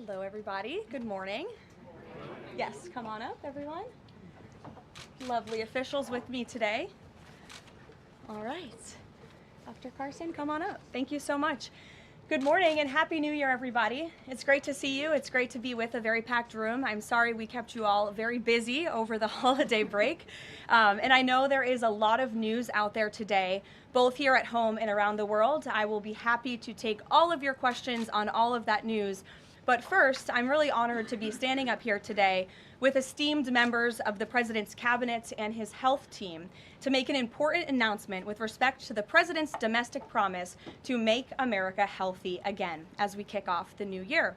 Hello, everybody. Good morning. Yes, come on up, everyone. Lovely officials with me today. All right. Dr. Carson, come on up. Thank you so much. Good morning and Happy New Year, everybody. It's great to see you. It's great to be with a very packed room. I'm sorry we kept you all very busy over the holiday break. And I know there is a lot of news out there today, both here at home and around the world. I will be happy to take all of your questions on all of that news. But first, I'm really honored to be standing up here today with esteemed members of the President's Cabinet and his health team to make an important announcement with respect to the President's domestic promise to make America healthy again as we kick off the new year.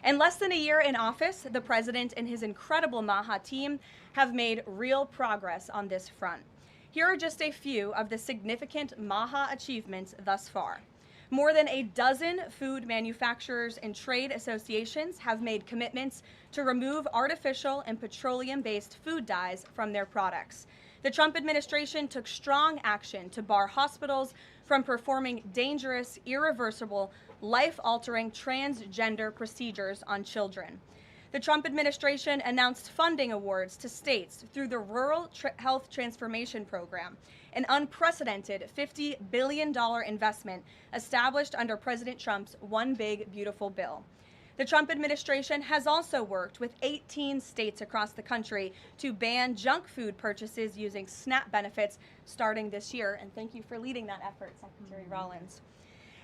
In less than a year in office, the President and his incredible MAHA team have made real progress on this front. Here are just a few of the significant MAHA achievements thus far. More than a dozen food manufacturers and trade associations have made commitments to remove artificial and petroleum-based food dyes from their products. The Trump administration took strong action to bar hospitals from performing dangerous, irreversible, life-altering transgender procedures on children. The Trump administration announced funding awards to states through the Rural Health Transformation Program, an unprecedented $50 billion investment established under President Trump's One Big Beautiful Bill. The Trump administration has also worked with 18 states across the country to ban junk food purchases using SNAP benefits starting this year. And thank you for leading that effort, Secretary Rollins.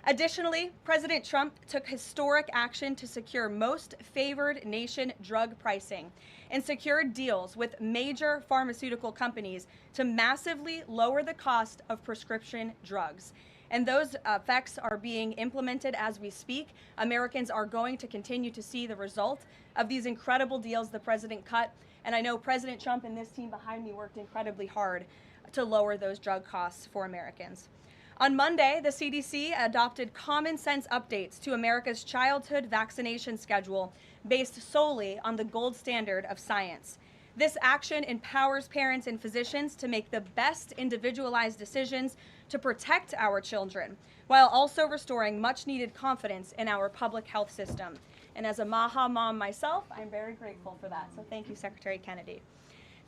Additionally, President Trump took historic action to secure most favored nation drug pricing and secured deals with major pharmaceutical companies to massively lower the cost of prescription drugs. And those effects are being implemented as we speak. Americans are going to continue to see the result of these incredible deals the president cut. And I know President Trump and this team behind me worked incredibly hard to lower those drug costs for Americans. On Monday, the CDC adopted common sense updates to America's childhood vaccination schedule based solely on the gold standard of science. This action empowers parents and physicians to make the best individualized decisions to protect our children, while also restoring much-needed confidence in our public health system. And as a MAHA mom myself, I'm very grateful for that. So thank you, Secretary Kennedy.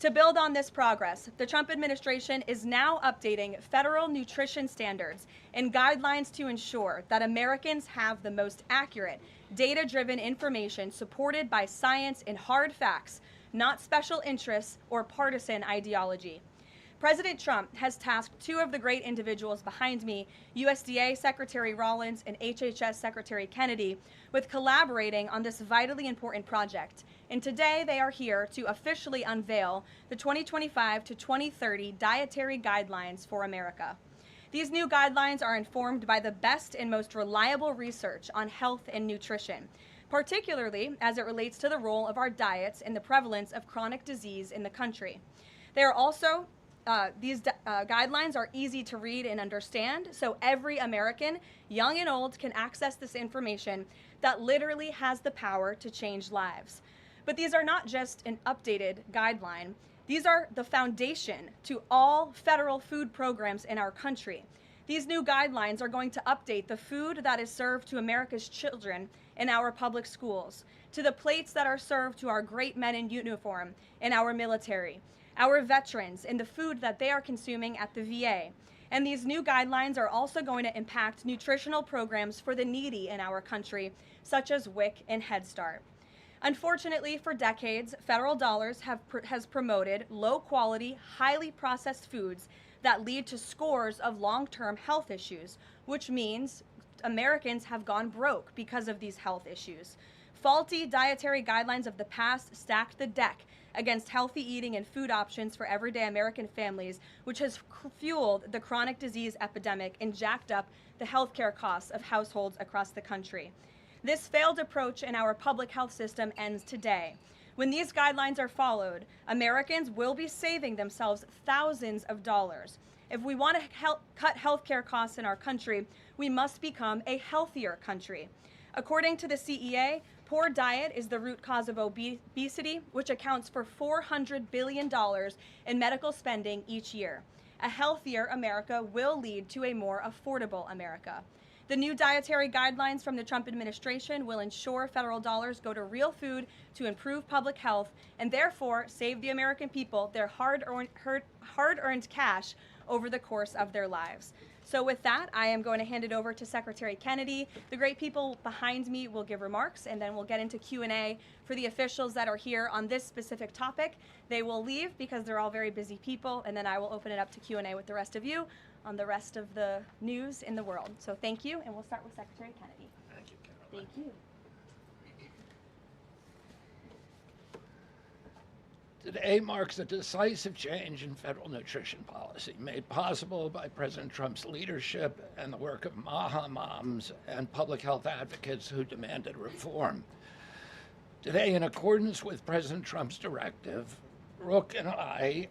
To build on this progress, the Trump administration is now updating federal nutrition standards and guidelines to ensure that Americans have the most accurate, data-driven information supported by science and hard facts, not special interests or partisan ideology. President Trump has tasked two of the great individuals behind me, USDA Secretary Rollins and HHS Secretary Kennedy, with collaborating on this vitally important project. And today they are here to officially unveil the 2025 to 2030 Dietary Guidelines for America. These new guidelines are informed by the best and most reliable research on health and nutrition, particularly as it relates to the role of our diets and the prevalence of chronic disease in the country. They are also These guidelines are easy to read and understand, so every American, young and old, can access this information that literally has the power to change lives. But these are not just an updated guideline. These are the foundation to all federal food programs in our country. These new guidelines are going to update the food that is served to America's children in our public schools, to the plates that are served to our great men in uniform in our military, our veterans, and the food that they are consuming at the VA. And these new guidelines are also going to impact nutritional programs for the needy in our country, such as WIC and Head Start. Unfortunately, for decades, federal dollars has promoted low-quality, highly processed foods that lead to scores of long-term health issues, which means Americans have gone broke because of these health issues. Faulty dietary guidelines of the past stacked the deck against healthy eating and food options for everyday American families, which has fueled the chronic disease epidemic and jacked up the healthcare costs of households across the country. This failed approach in our public health system ends today. When these guidelines are followed, Americans will be saving themselves thousands of dollars. If we want to cut healthcare costs in our country, we must become a healthier country. According to the CEA, poor diet is the root cause of obesity, which accounts for $400 billion in medical spending each year. A healthier America will lead to a more affordable America. The new dietary guidelines from the Trump administration will ensure federal dollars go to real food to improve public health and therefore save the American people their hard-earned cash over the course of their lives. So with that, I am going to hand it over to Secretary Kennedy. The great people behind me will give remarks, and then we'll get into Q&A for the officials that are here on this specific topic. They will leave because they're all very busy people, and then I will open it up to Q&A with the rest of you on the rest of the news in the world. So thank you, and we'll start with Secretary Kennedy. Thank you, Karoline. Thank you. Today marks a decisive change in federal nutrition policy made possible by President Trump's leadership and the work of MAHA moms and public health advocates who demanded reform. Today, in accordance with President Trump's directive, Brooke and I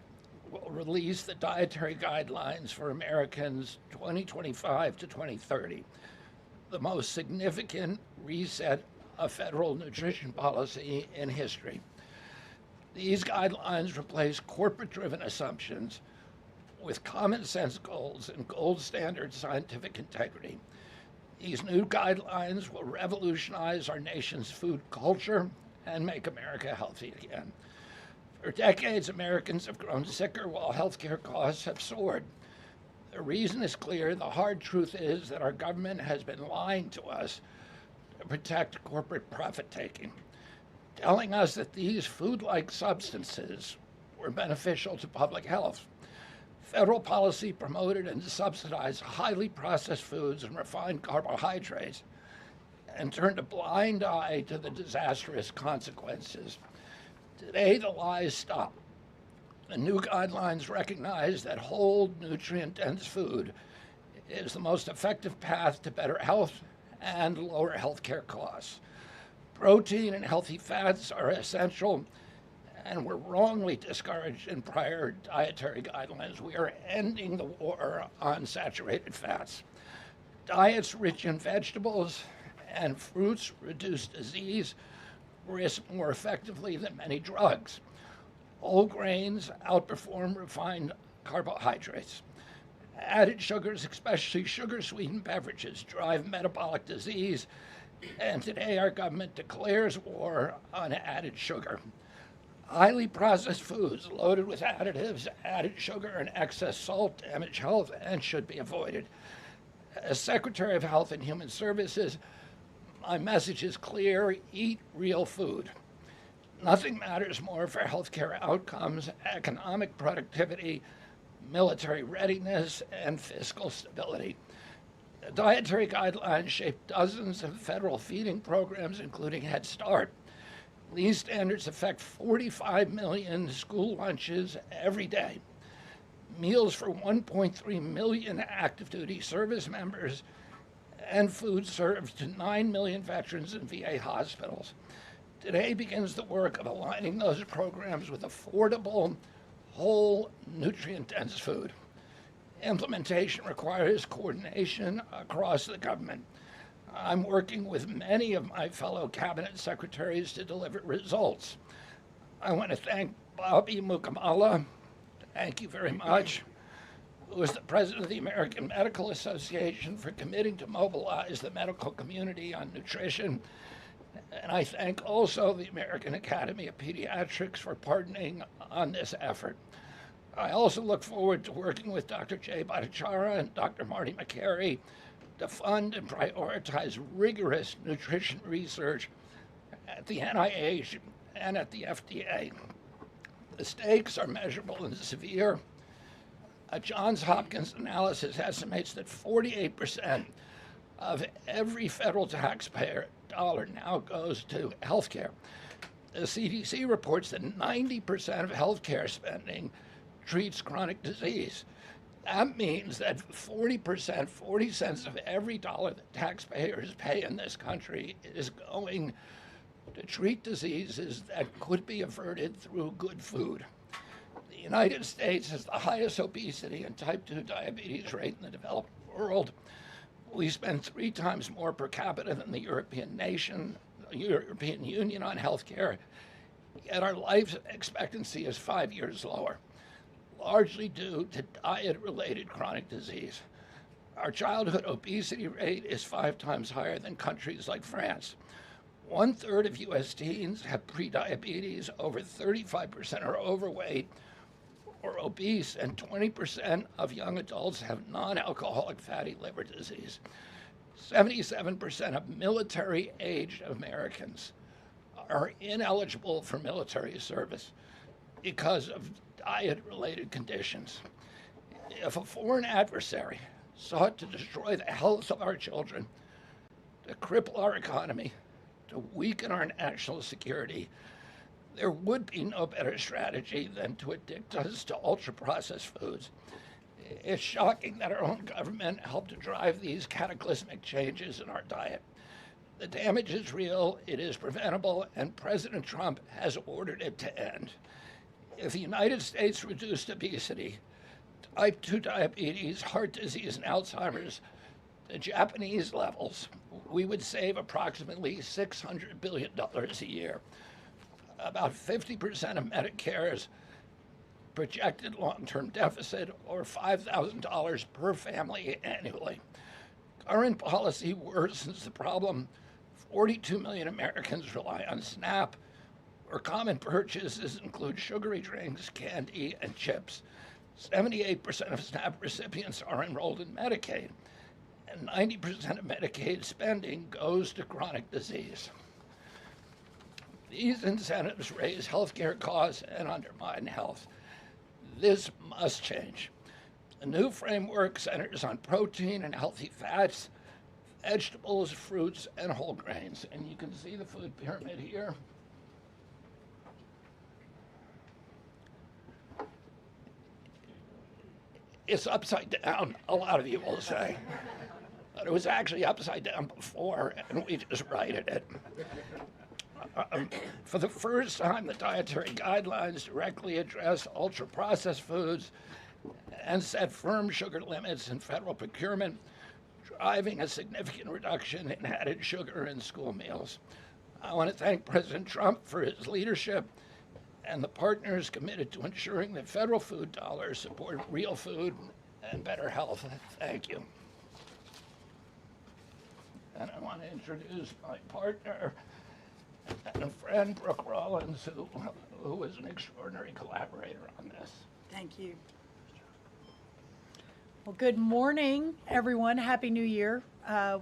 will release the dietary guidelines for Americans 2025 to 2030, the most significant reset of federal nutrition policy in history. These guidelines replace corporate-driven assumptions with common sense goals and gold standard scientific integrity. These new guidelines will revolutionize our nation's food culture and make America healthy again. For decades, Americans have grown sicker while healthcare costs have soared. The reason is clear. The hard truth is that our government has been lying to us to protect corporate profit-taking, telling us that these food-like substances were beneficial to public health. Federal policy promoted and subsidized highly processed foods and refined carbohydrates and turned a blind eye to the disastrous consequences. Today, the lies stop. The new guidelines recognize that whole, nutrient-dense food is the most effective path to better health and lower healthcare costs. Protein and healthy fats are essential and were wrongly discouraged in prior dietary guidelines. We are ending the war on saturated fats. Diets rich in vegetables and fruits reduce disease risk more effectively than many drugs. Whole grains outperform refined carbohydrates. Added sugars, especially sugar-sweetened beverages, drive metabolic disease, and today our government declares war on added sugar. Highly processed foods loaded with additives, added sugar, and excess salt damage health and should be avoided. As Secretary of Health and Human Services, my message is clear: eat real food. Nothing matters more for healthcare outcomes, economic productivity, military readiness, and fiscal stability. The dietary guidelines shape dozens of federal feeding programs, including Head Start. These standards affect 45 million school lunches every day, meals for 1.3 million active duty service members, and food served to 9 million veterans in VA hospitals. Today begins the work of aligning those programs with affordable, whole, nutrient-dense food. Implementation requires coordination across the government. I'm working with many of my fellow cabinet secretaries to deliver results. I want to thank Bobby Mukamala, thank you very much, who is the president of the American Medical Association, for committing to mobilize the medical community on nutrition. And I thank also the American Academy of Pediatrics for partnering on this effort. I also look forward to working with Dr. Jay Bhattacharya and Dr. Marty McCary to fund and prioritize rigorous nutrition research at the NIH and at the FDA. The stakes are measurable and severe. A Johns Hopkins analysis estimates that 48% of every federal taxpayer dollar now goes to healthcare. The CDC reports that 90% of healthcare spending treats chronic disease. That means that 40%, 40 cents of every dollar that taxpayers pay in this country is going to treat diseases that could be averted through good food. The United States has the highest obesity and type 2 diabetes rate in the developed world. We spend 3 times more per capita than the European Union on healthcare, yet our life expectancy is 5 years lower, largely due to diet-related chronic disease. Our childhood obesity rate is 5 times higher than countries like France. 1/3 of U.S. teens have prediabetes, over 35% are overweight or obese, and 20% of young adults have non-alcoholic fatty liver disease. 77% of military-aged Americans are ineligible for military service because of diet-related conditions. If a foreign adversary sought to destroy the health of our children, to cripple our economy, to weaken our national security, there would be no better strategy than to addict us to ultra-processed foods. It's shocking that our own government helped to drive these cataclysmic changes in our diet. The damage is real, it is preventable, and President Trump has ordered it to end. If the United States reduced obesity, type 2 diabetes, heart disease, and Alzheimer's to Japanese levels, we would save approximately $600 billion a year. About 50% of Medicare's projected long-term deficit, or $5,000 per family annually. Current policy worsens the problem. 42 million Americans rely on SNAP, where common purchases include sugary drinks, candy, and chips. 78% of SNAP recipients are enrolled in Medicaid, and 90% of Medicaid spending goes to chronic disease. These incentives raise healthcare costs and undermine health. This must change. The new framework centers on protein and healthy fats, vegetables, fruits, and whole grains. And you can see the food pyramid here. It's upside down, a lot of you will say. But it was actually upside down before, and we just righted it. For the first time, the dietary guidelines directly address ultra-processed foods and set firm sugar limits in federal procurement, driving a significant reduction in added sugar in school meals. I want to thank President Trump for his leadership and the partners committed to ensuring that federal food dollars support real food and better health. Thank you. And I want to introduce my partner and friend, Brooke Rollins, who is an extraordinary collaborator on this. Thank you. Well, good morning, everyone. Happy New Year.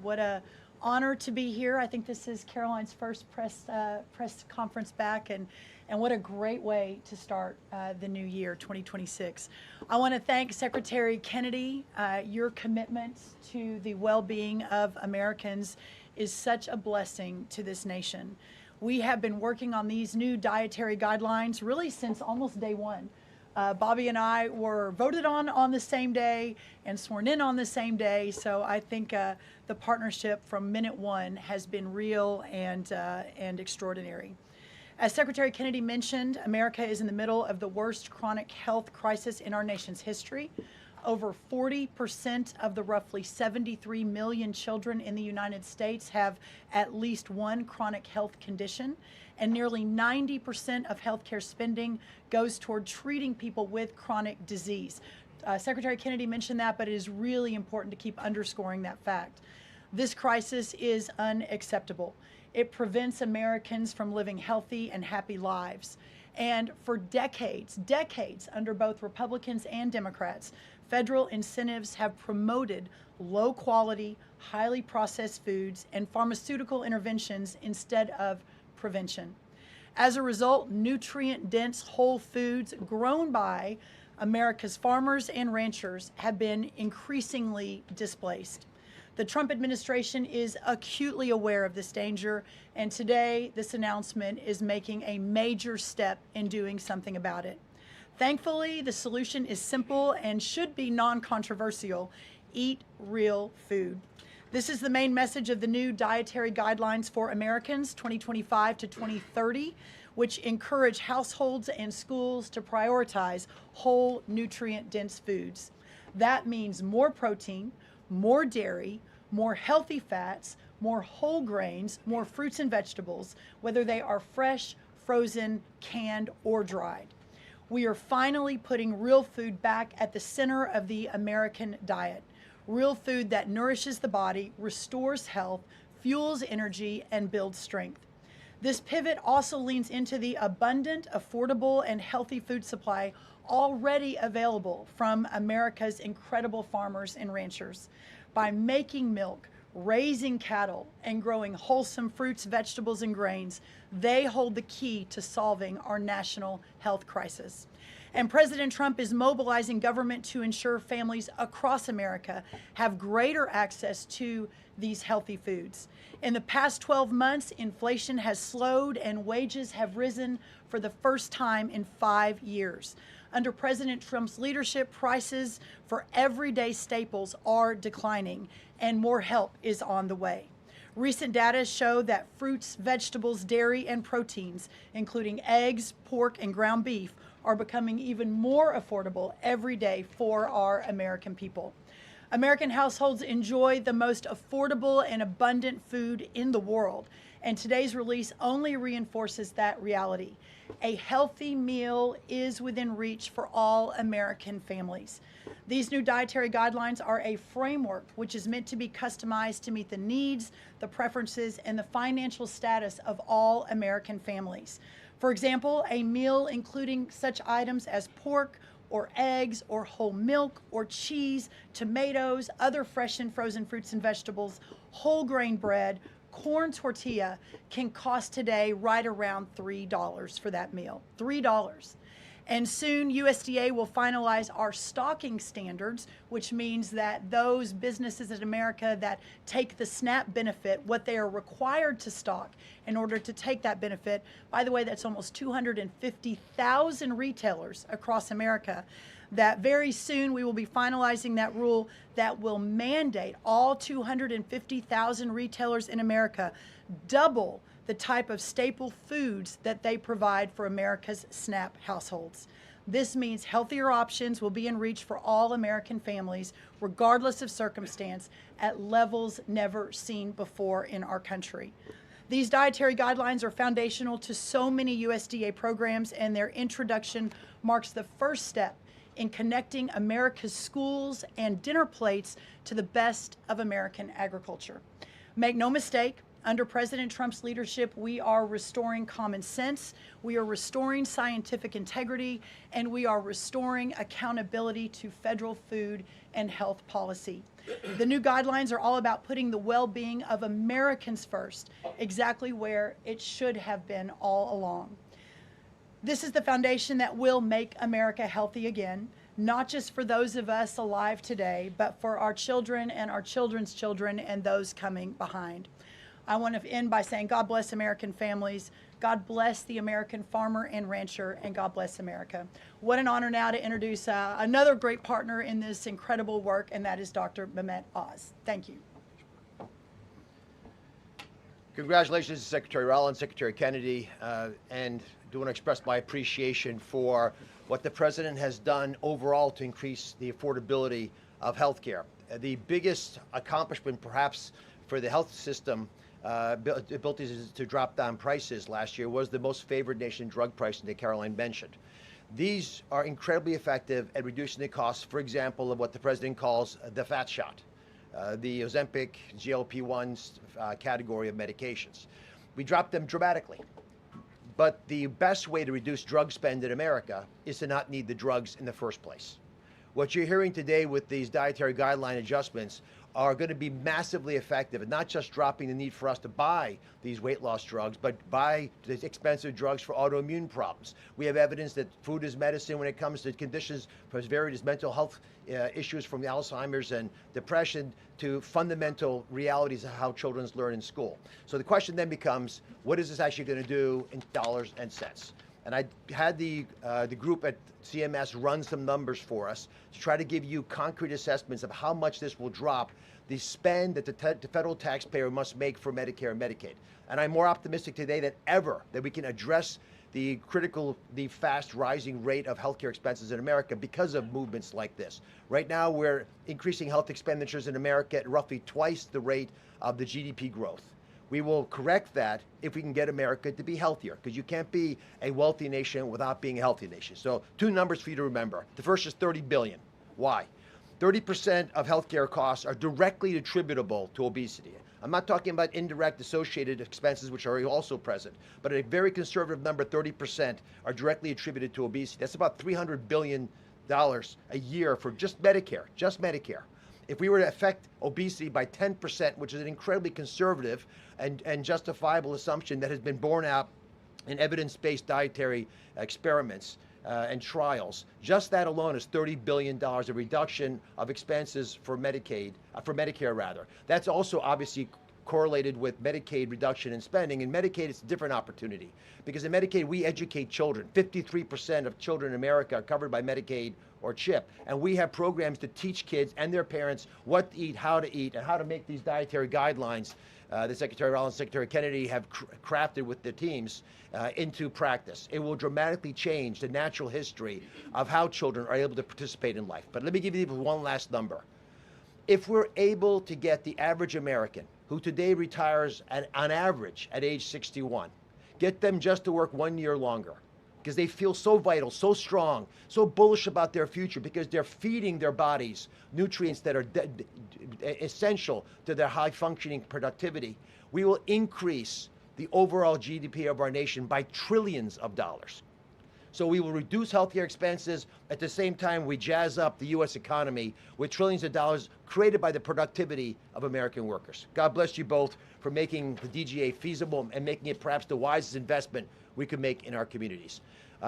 What a honor to be here. I think this is Karoline's first press conference back, and what a great way to start the new year, 2026. I want to thank Secretary Kennedy. Your commitment to the well-being of Americans is such a blessing to this nation. We have been working on these new dietary guidelines really since almost day one. Bobby and I were voted on the same day and sworn in on the same day. So I think the partnership from minute one has been real and extraordinary. As Secretary Kennedy mentioned, America is in the middle of the worst chronic health crisis in our nation's history. Over 40% of the roughly 73 million children in the United States have at least one chronic health condition, and nearly 90% of healthcare spending goes toward treating people with chronic disease. Secretary Kennedy mentioned that, but it is really important to keep underscoring that fact. This crisis is unacceptable. It prevents Americans from living healthy and happy lives. And for decades under both Republicans and Democrats, federal incentives have promoted low quality, highly processed foods and pharmaceutical interventions instead of prevention. As a result, nutrient-dense whole foods grown by America's farmers and ranchers have been increasingly displaced. The Trump administration is acutely aware of this danger, and today this announcement is making a major step in doing something about it. Thankfully, the solution is simple and should be non-controversial. Eat real food. This is the main message of the new Dietary Guidelines for Americans 2025 to 2030, which encourage households and schools to prioritize whole, nutrient-dense foods. That means more protein, more dairy, more healthy fats, more whole grains, more fruits and vegetables, whether they are fresh, frozen, canned, or dried. We are finally putting real food back at the center of the American diet. real food that nourishes the body, restores health, fuels energy, and builds strength. This pivot also leans into the abundant, affordable, and healthy food supply already available from America's incredible farmers and ranchers. By making milk, raising cattle, and growing wholesome fruits, vegetables, and grains, they hold the key to solving our national health crisis. And President Trump is mobilizing government to ensure families across America have greater access to these healthy foods. In the past 12 months, inflation has slowed and wages have risen for the first time in 5 years. Under President Trump's leadership, prices for everyday staples are declining, and more help is on the way. Recent data show that fruits, vegetables, dairy, and proteins, including eggs, pork, and ground beef, are becoming even more affordable every day for our American people. American households enjoy the most affordable and abundant food in the world, and today's release only reinforces that reality. A healthy meal is within reach for all American families. These new dietary guidelines are a framework which is meant to be customized to meet the needs, the preferences, and the financial status of all American families. For example, a meal including such items as pork or eggs or whole milk or cheese, tomatoes, other fresh and frozen fruits and vegetables, whole grain bread, corn tortilla can cost today right around $3 for that meal. $3. And soon USDA will finalize our stocking standards, which means that those businesses in America that take the SNAP benefit, what they are required to stock in order to take that benefit. By the way, that's almost 250,000 retailers across America. That very soon we will be finalizing that rule that will mandate all 250,000 retailers in America double the type of staple foods that they provide for America's SNAP households. This means healthier options will be in reach for all American families, regardless of circumstance, at levels never seen before in our country. These dietary guidelines are foundational to so many USDA programs, and their introduction marks the first step in connecting America's schools and dinner plates to the best of American agriculture. Make no mistake, under President Trump's leadership, we are restoring common sense, we are restoring scientific integrity, and we are restoring accountability to federal food and health policy. The new guidelines are all about putting the well-being of Americans first, exactly where it should have been all along. This is the foundation that will make America healthy again, not just for those of us alive today, but for our children and our children's children and those coming behind. I want to end by saying God bless American families, God bless the American farmer and rancher, and God bless America. What an honor now to introduce another great partner in this incredible work, and that is Dr. Mehmet Oz. Thank you. Congratulations to Secretary Rollins, Secretary Kennedy, and do want to express my appreciation for what the President has done overall to increase the affordability of health care. The biggest accomplishment perhaps for the health system ability to drop down prices last year was the most favored nation drug pricing that Karoline mentioned. These are incredibly effective at reducing the cost, for example, of what the President calls the fat shot, the Ozempic, GLP-1s category of medications. We dropped them dramatically. But the best way to reduce drug spend in America is to not need the drugs in the first place. What you're hearing today with these dietary guideline adjustments are going to be massively effective, and not just dropping the need for us to buy these weight loss drugs, but buy these expensive drugs for autoimmune problems. We have evidence that food is medicine when it comes to conditions as varied as mental health issues from Alzheimer's and depression to fundamental realities of how children learn in school. So the question then becomes, what is this actually going to do in dollars and cents? And I had the group at CMS run some numbers for us to try to give you concrete assessments of how much this will drop the spend that the federal taxpayer must make for Medicare and Medicaid. And I'm more optimistic today than ever that we can address the fast rising rate of healthcare expenses in America because of movements like this. Right now, we're increasing health expenditures in America at roughly twice the rate of the GDP growth. We will correct that if we can get America to be healthier, because you can't be a wealthy nation without being a healthy nation. So 2 numbers for you to remember. The first is $30 billion. Why? 30% of healthcare costs are directly attributable to obesity. I'm not talking about indirect associated expenses, which are also present, but a very conservative number, 30%, are directly attributed to obesity. That's about $300 billion a year for just Medicare, If we were to affect obesity by 10%, which is an incredibly conservative and justifiable assumption that has been borne out in evidence-based dietary experiments and trials, just that alone is $30 billion of reduction of expenses for Medicare rather. That's also obviously correlated with Medicaid reduction in spending. In Medicaid, it's a different opportunity because in Medicaid, we educate children. 53% of children in America are covered by Medicaid or CHIP, and we have programs to teach kids and their parents what to eat, and how to make these dietary guidelines that Secretary Rollins, Secretary Kennedy have crafted with their teams into practice. It will dramatically change the natural history of how children are able to participate in life. But let me give you one last number. If we're able to get the average American, who today retires on average at age 61, get them just to work 1 year longer, because they feel so vital, so strong, so bullish about their future, because they're feeding their bodies nutrients that are essential to their high-functioning productivity, we will increase the overall GDP of our nation by trillions of dollars. So we will reduce healthcare expenses. At the same time, we jazz up the U.S. economy with trillions of dollars created by the productivity of American workers. God bless you both for making the DGA feasible and making it perhaps the wisest investment we could make in our communities.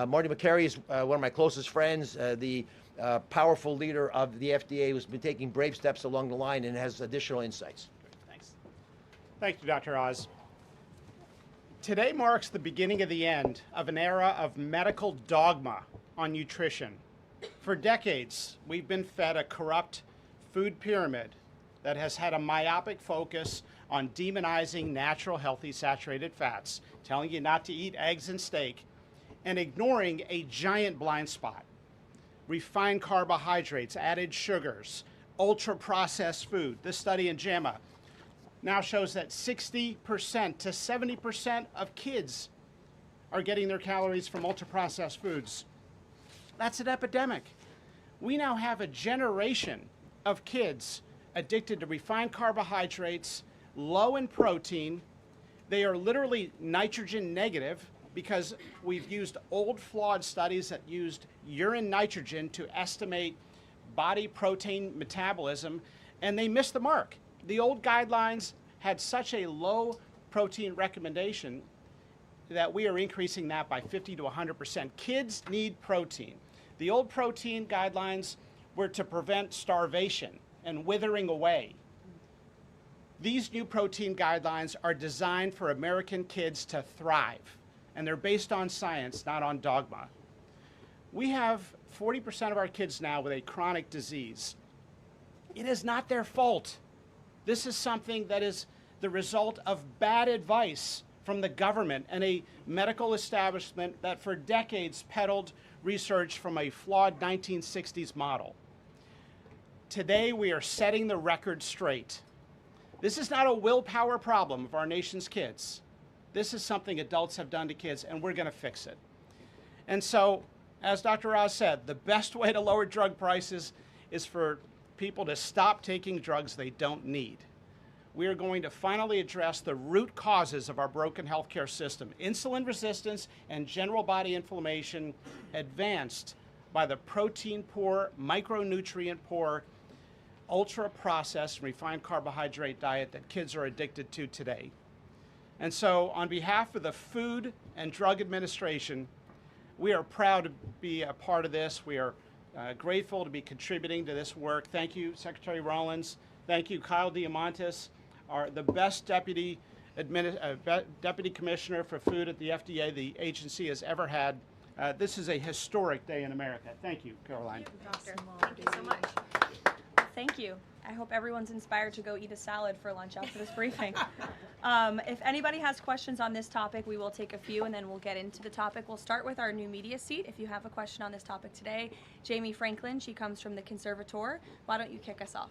Marty McCary is one of my closest friends, the powerful leader of the FDA who's been taking brave steps along the line and has additional insights. Thanks. Thank you, Dr. Oz. Today marks the beginning of the end of an era of medical dogma on nutrition. For decades, we've been fed a corrupt food pyramid that has had a myopic focus on demonizing natural, healthy, saturated fats, telling you not to eat eggs and steak, and ignoring a giant blind spot. Refined carbohydrates, added sugars, ultra-processed food. This study in JAMA now shows that 60% to 70% of kids are getting their calories from ultra-processed foods. That's an epidemic. We now have a generation of kids addicted to refined carbohydrates, low in protein. They are literally nitrogen negative because we've used old flawed studies that used urine nitrogen to estimate body protein metabolism, and they missed the mark. The old guidelines had such a low protein recommendation that we are increasing that by 50 to 100%. Kids need protein. The old protein guidelines were to prevent starvation and withering away. These new protein guidelines are designed for American kids to thrive, and they're based on science, not on dogma. We have 40% of our kids now with a chronic disease. It is not their fault. This is something that is the result of bad advice from the government and a medical establishment that for decades peddled research from a flawed 1960s model. Today, we are setting the record straight. This is not a willpower problem of our nation's kids. This is something adults have done to kids, and we're going to fix it. And so, as Dr. Oz said, the best way to lower drug prices is for people to stop taking drugs they don't need. We are going to finally address the root causes of our broken healthcare system: insulin resistance and general body inflammation, advanced by the protein-poor, micronutrient-poor, ultra-processed, refined carbohydrate diet that kids are addicted to today. And so, on behalf of the Food and Drug Administration, we are proud to be a part of this. We are grateful to be contributing to this work. Thank you, Secretary Rollins. Thank you, Kyle Diamantis, the best deputy commissioner for food at the FDA the agency has ever had. This is a historic day in America. Thank you, Karoline. Thank you so much. Thank you. I hope everyone's inspired to go eat a salad for lunch after this briefing. If anybody has questions on this topic, we will take a few and then we'll get into the topic. We'll start with our new media seat. If you have a question on this topic today, Jamie Franklin, she comes from the Conservator. Why don't you kick us off?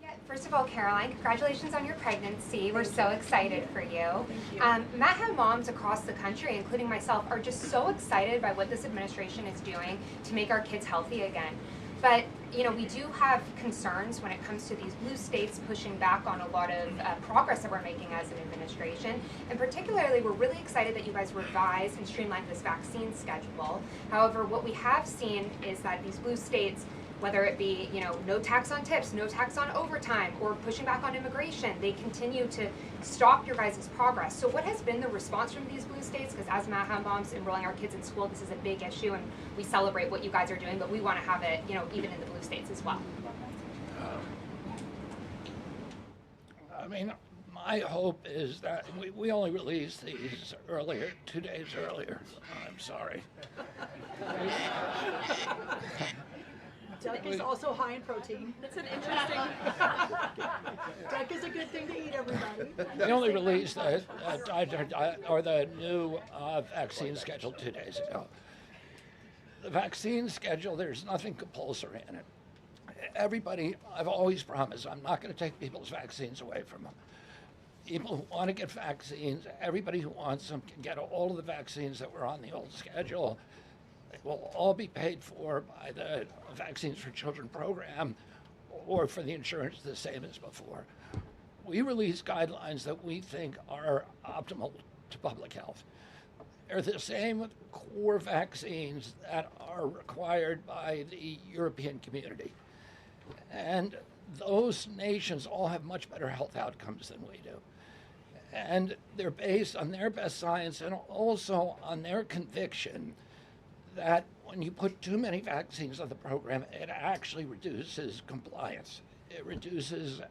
Yeah, first of all, Caroline, congratulations on your pregnancy. We're so excited for you. Matt moms across the country, including myself, are just so excited by what this administration is doing to make our kids healthy again. But we do have concerns when it comes to these blue states pushing back on a lot of progress that we're making as an administration. And particularly, we're really excited that you guys revised and streamlined this vaccine schedule. However, what we have seen is that these blue states, whether it be no tax on tips, no tax on overtime, or pushing back on immigration, they continue to stop your guys' progress. So what has been the response from these blue states? Because as MAHA moms enrolling our kids in school, this is a big issue, and we celebrate what you guys are doing, but we want to have it even in the blue states as well. I mean, my hope is that we only released these earlier, 2 days earlier. I'm sorry. Duck is also high in protein. It's an interesting. Duck is a good thing to eat, everybody. We only released the new vaccine schedule 2 days ago. The vaccine schedule, there's nothing compulsory in it. Everybody, I've always promised, I'm not going to take people's vaccines away from them. People who want to get vaccines, everybody who wants them can get all of the vaccines that were on the old schedule. They will all be paid for by the Vaccines for Children program or for the insurance the same as before. We release guidelines that we think are optimal to public health. They're the same with core vaccines that are required by the European community. And those nations all have much better health outcomes than we do. And they're based on their best science and also on their conviction that when you put too many vaccines on the program, it actually reduces compliance. It reduces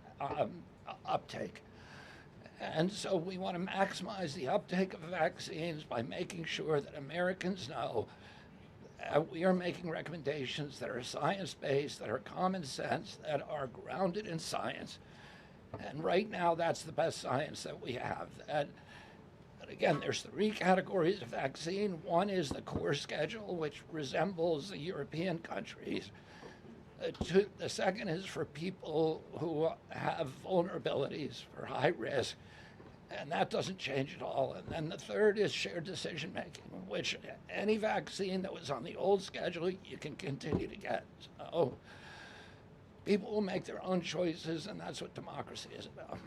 uptake. And so we want to maximize the uptake of vaccines by making sure that Americans know that we are making recommendations that are science-based, that are common sense, that are grounded in science. And right now, that's the best science that we have. Again, there's 3 categories of vaccine. One is the core schedule, which resembles the European countries. The second is for people who have vulnerabilities, for high risk, and that doesn't change at all. And then the third is shared decision making, which any vaccine that was on the old schedule, you can continue to get. So people will make their own choices, and that's what democracy is about.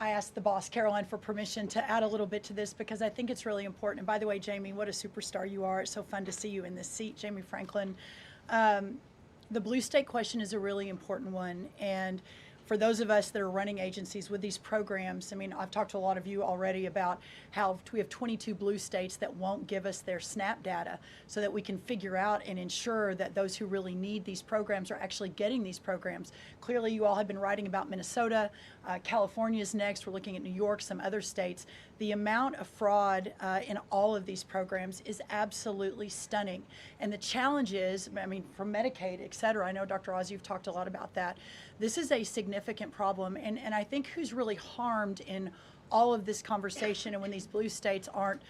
I asked the boss, Karoline, for permission to add a little bit to this because I think it's really important. And by the way, Jamie, what a superstar you are. It's so fun to see you in this seat, Jamie Franklin. The blue state question is a really important one. And for those of us that are running agencies with these programs, I mean, I've talked to a lot of you already about how we have 22 blue states that won't give us their SNAP data so that we can figure out and ensure that those who really need these programs are actually getting these programs. Clearly, you all have been writing about Minnesota. California is next. We're looking at New York, some other states. The amount of fraud in all of these programs is absolutely stunning. And the challenge is, I mean, from Medicaid, et cetera, I know, Dr. Oz, you've talked a lot about that. This is a significant problem. And I think who's really harmed in all of this conversation and when these blue states aren't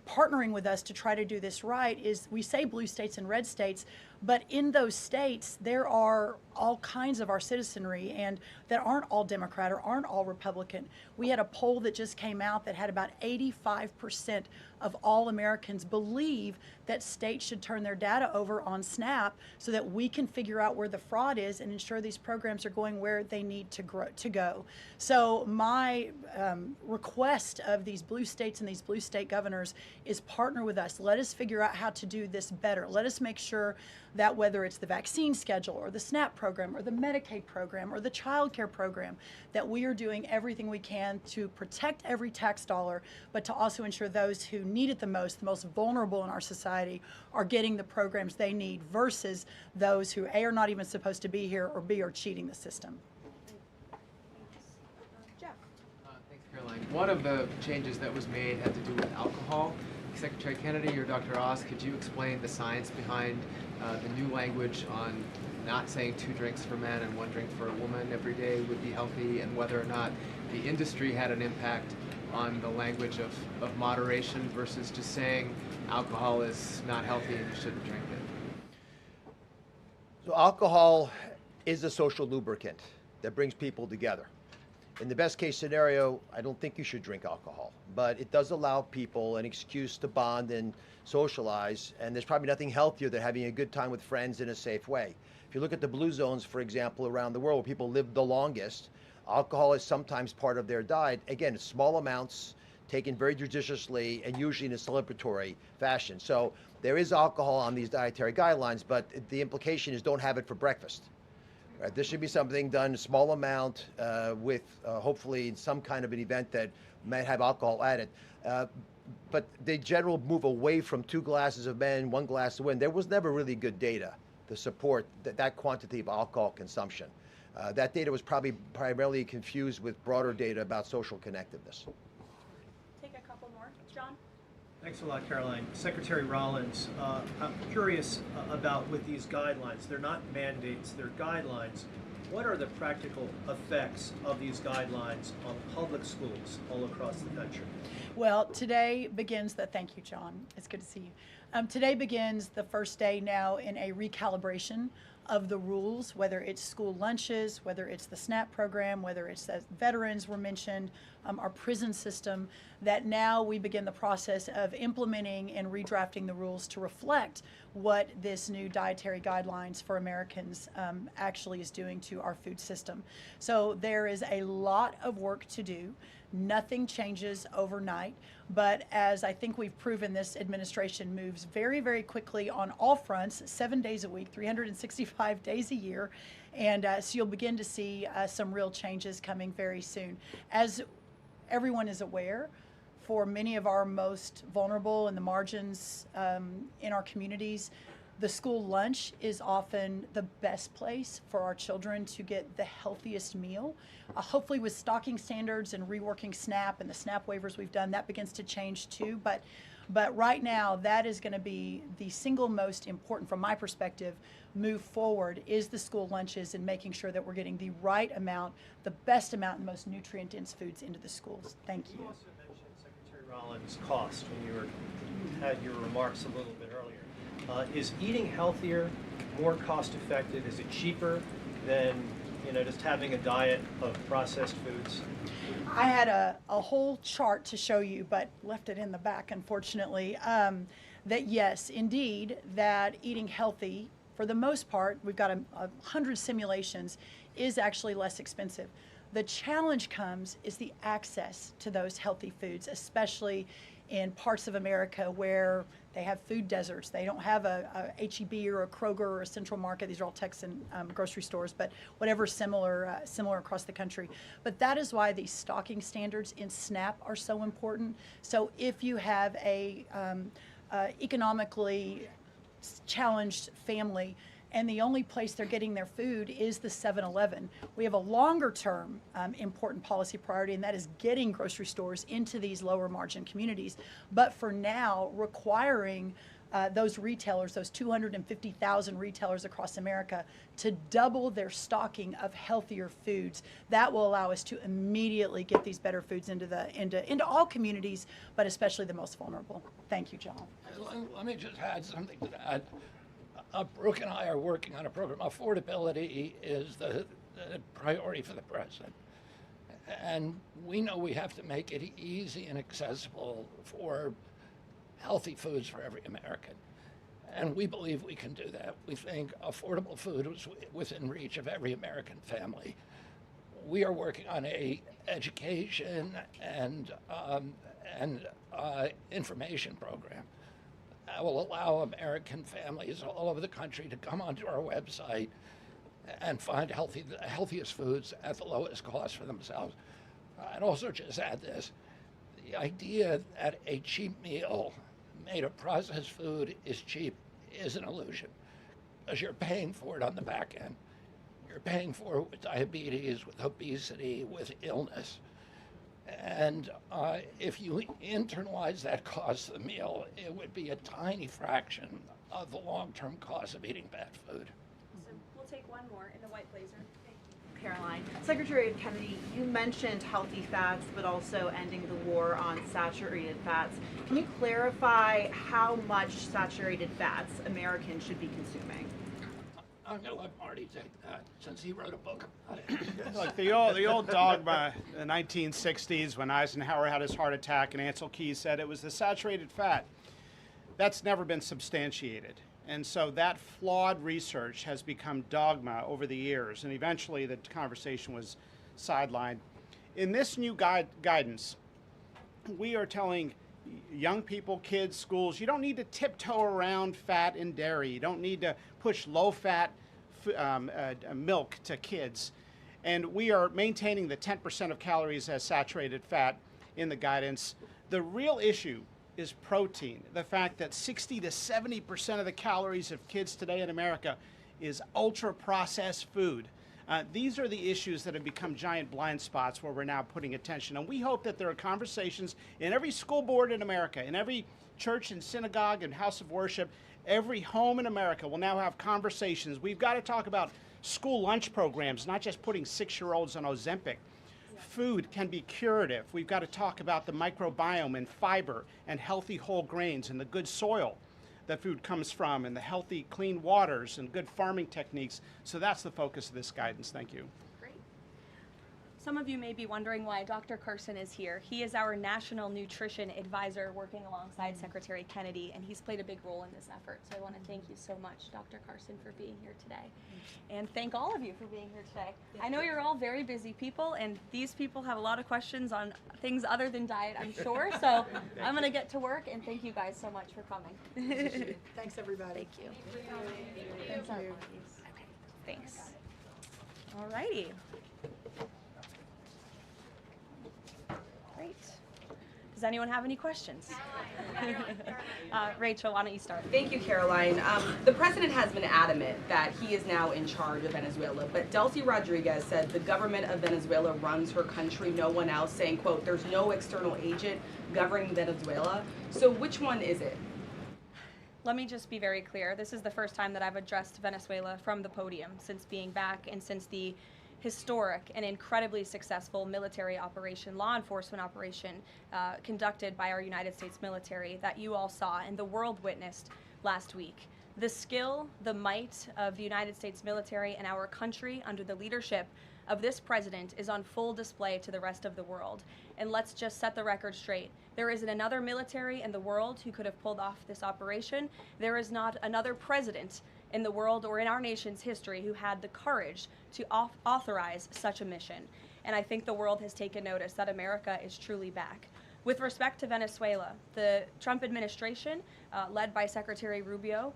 partnering with us to try to do this right is we say blue states and red states, but in those states, there are all kinds of our citizenry and that aren't all Democrat or aren't all Republican. We had a poll that just came out that had about 85% of all Americans believe that states should turn their data over on SNAP so that we can figure out where the fraud is and ensure these programs are going where they need to go. So my request of these blue states and these blue state governors is partner with us. Let us figure out how to do this better. Let us make sure that whether it's the vaccine schedule or the SNAP program or the Medicaid program or the child care program, that we are doing everything we can to protect every tax dollar, but to also ensure those who need it the most vulnerable in our society, are getting the programs they need versus those who A, are not even supposed to be here, or B, are cheating the system. Jeff. Thanks, Caroline. One of the changes that was made had to do with alcohol. Secretary Kennedy or Dr. Oz, could you explain the science behind the new language on not saying 2 drinks for men and 1 drink for a woman every day would be healthy, and whether or not the industry had an impact on the language of moderation versus just saying alcohol is not healthy and you shouldn't drink it? So alcohol is a social lubricant that brings people together. In the best case scenario, I don't think you should drink alcohol, but it does allow people an excuse to bond and socialize, and there's probably nothing healthier than having a good time with friends in a safe way. If you look at the blue zones, for example, around the world where people live the longest, alcohol is sometimes part of their diet. Again, small amounts, taken very judiciously and usually in a celebratory fashion. So there is alcohol on these dietary guidelines, but the implication is don't have it for breakfast. Right? This should be something done a small amount with hopefully some kind of an event that might have alcohol added. But the general move away from 2 glasses of men, 1 glass of women, there was never really good data to support that quantity of alcohol consumption. That data was probably primarily confused with broader data about social connectiveness. Take a couple more. John? Thanks a lot, Karoline. Secretary Rollins, I'm curious about with these guidelines. They're not mandates, they're guidelines. What are the practical effects of these guidelines on public schools all across the country? Well, today begins thank you, John. It's good to see you. Today begins the first day now in a recalibration of the rules, whether it's school lunches, whether it's the SNAP program, whether it's as veterans were mentioned, our prison system, that now we begin the process of implementing and redrafting the rules to reflect what this new dietary guidelines for Americans actually is doing to our food system. So there is a lot of work to do. Nothing changes overnight, but as I think we've proven, this administration moves very, very quickly on all fronts, 7 days a week, 365 days a year, and so you'll begin to see some real changes coming very soon. As everyone is aware, for many of our most vulnerable in the margins in our communities, the school lunch is often the best place for our children to get the healthiest meal. Hopefully with stocking standards and reworking SNAP and the SNAP waivers we've done, that begins to change too. But right now, that is going to be the single most important, from my perspective, move forward, is the school lunches and making sure that we're getting the right amount, the best amount, and most nutrient-dense foods into the schools. Thank you. You also mentioned, Secretary Rollins, cost when you had your remarks a little bit earlier. Is eating healthier more cost effective? Is it cheaper than just having a diet of processed foods? I had a whole chart to show you, but left it in the back, unfortunately, that yes, indeed, that eating healthy, for the most part, we've got 100 simulations, is actually less expensive. The challenge is the access to those healthy foods, especially in parts of America where they have food deserts. They don't have a H-E-B or a Kroger or a Central Market. These are all Texan grocery stores, but whatever similar across the country. But that is why these stocking standards in SNAP are so important. So if you have a economically challenged family, and the only place they're getting their food is the 7-Eleven. We have a longer-term important policy priority, and that is getting grocery stores into these lower margin communities. But for now, requiring those retailers, those 250,000 retailers across America, to double their stocking of healthier foods, that will allow us to immediately get these better foods into all communities, but especially the most vulnerable. Thank you, John. Let me just add something to that. Brooke and I are working on a program. Affordability is the priority for the president. And we know we have to make it easy and accessible for healthy foods for every American. And we believe we can do that. We think affordable food is within reach of every American family. We are working on a education and information program that will allow American families all over the country to come onto our website and find the healthiest foods at the lowest cost for themselves. I'd also just add this. The idea that a cheap meal made of processed food is cheap is an illusion, because you're paying for it on the back end. You're paying for it with diabetes, with obesity, with illness. And if you internalize that cost of the meal, it would be a tiny fraction of the long-term cost of eating bad food. So we'll take one more in the white blazer. Thank you. Caroline. Secretary Kennedy, you mentioned healthy fats, but also ending the war on saturated fats. Can you clarify how much saturated fats Americans should be consuming? I'm going to let Marty take that since he wrote a book about it. Look, the old dogma in the 1960s when Eisenhower had his heart attack and Ansel Keys said it was the saturated fat. That's never been substantiated. And so that flawed research has become dogma over the years, and eventually the conversation was sidelined. In this new guidance, we are telling young people, kids, schools, you don't need to tiptoe around fat and dairy. You don't need to push low-fat milk to kids. And we are maintaining the 10% of calories as saturated fat in the guidance. The real issue is protein. The fact that 60 to 70% of the calories of kids today in America is ultra-processed food. These are the issues that have become giant blind spots where we're now putting attention. And we hope that there are conversations in every school board in America, in every church and synagogue and house of worship, every home in America will now have conversations. We've got to talk about school lunch programs, not just putting 6-year-olds on Ozempic. Food can be curative. We've got to talk about the microbiome and fiber and healthy whole grains and the good soil that food comes from and the healthy, clean waters and good farming techniques. So that's the focus of this guidance. Thank you. Great. Some of you may be wondering why Dr. Carson is here. He is our National Nutrition Advisor working alongside Secretary Kennedy, and he's played a big role in this effort. So I want to thank you so much, Dr. Carson, for being here today. And thank all of you for being here today. I know you're all very busy people, and these people have a lot of questions on things other than diet, I'm sure. So I'm going to get to work, and thank you guys so much for coming. Thanks, everybody. Thank you. Thank you. Okay, thanks. All righty. Great. Does anyone have any questions? Rachel, why don't you start? Thank you, Caroline. The president has been adamant that he is now in charge of Venezuela, but Delcy Rodriguez said the government of Venezuela runs her country, no one else, saying, quote, there's no external agent governing Venezuela. So which one is it? Let me just be very clear. This is the first time that I've addressed Venezuela from the podium since being back and since the historic and incredibly successful military operation, law enforcement operation conducted by our United States military that you all saw and the world witnessed last week. The skill, the might of the United States military and our country under the leadership of this president is on full display to the rest of the world. And let's just set the record straight. There isn't another military in the world who could have pulled off this operation. There is not another president in the world or in our nation's history who had the courage to authorize such a mission. And I think the world has taken notice that America is truly back. With respect to Venezuela, the Trump administration, led by Secretary Rubio,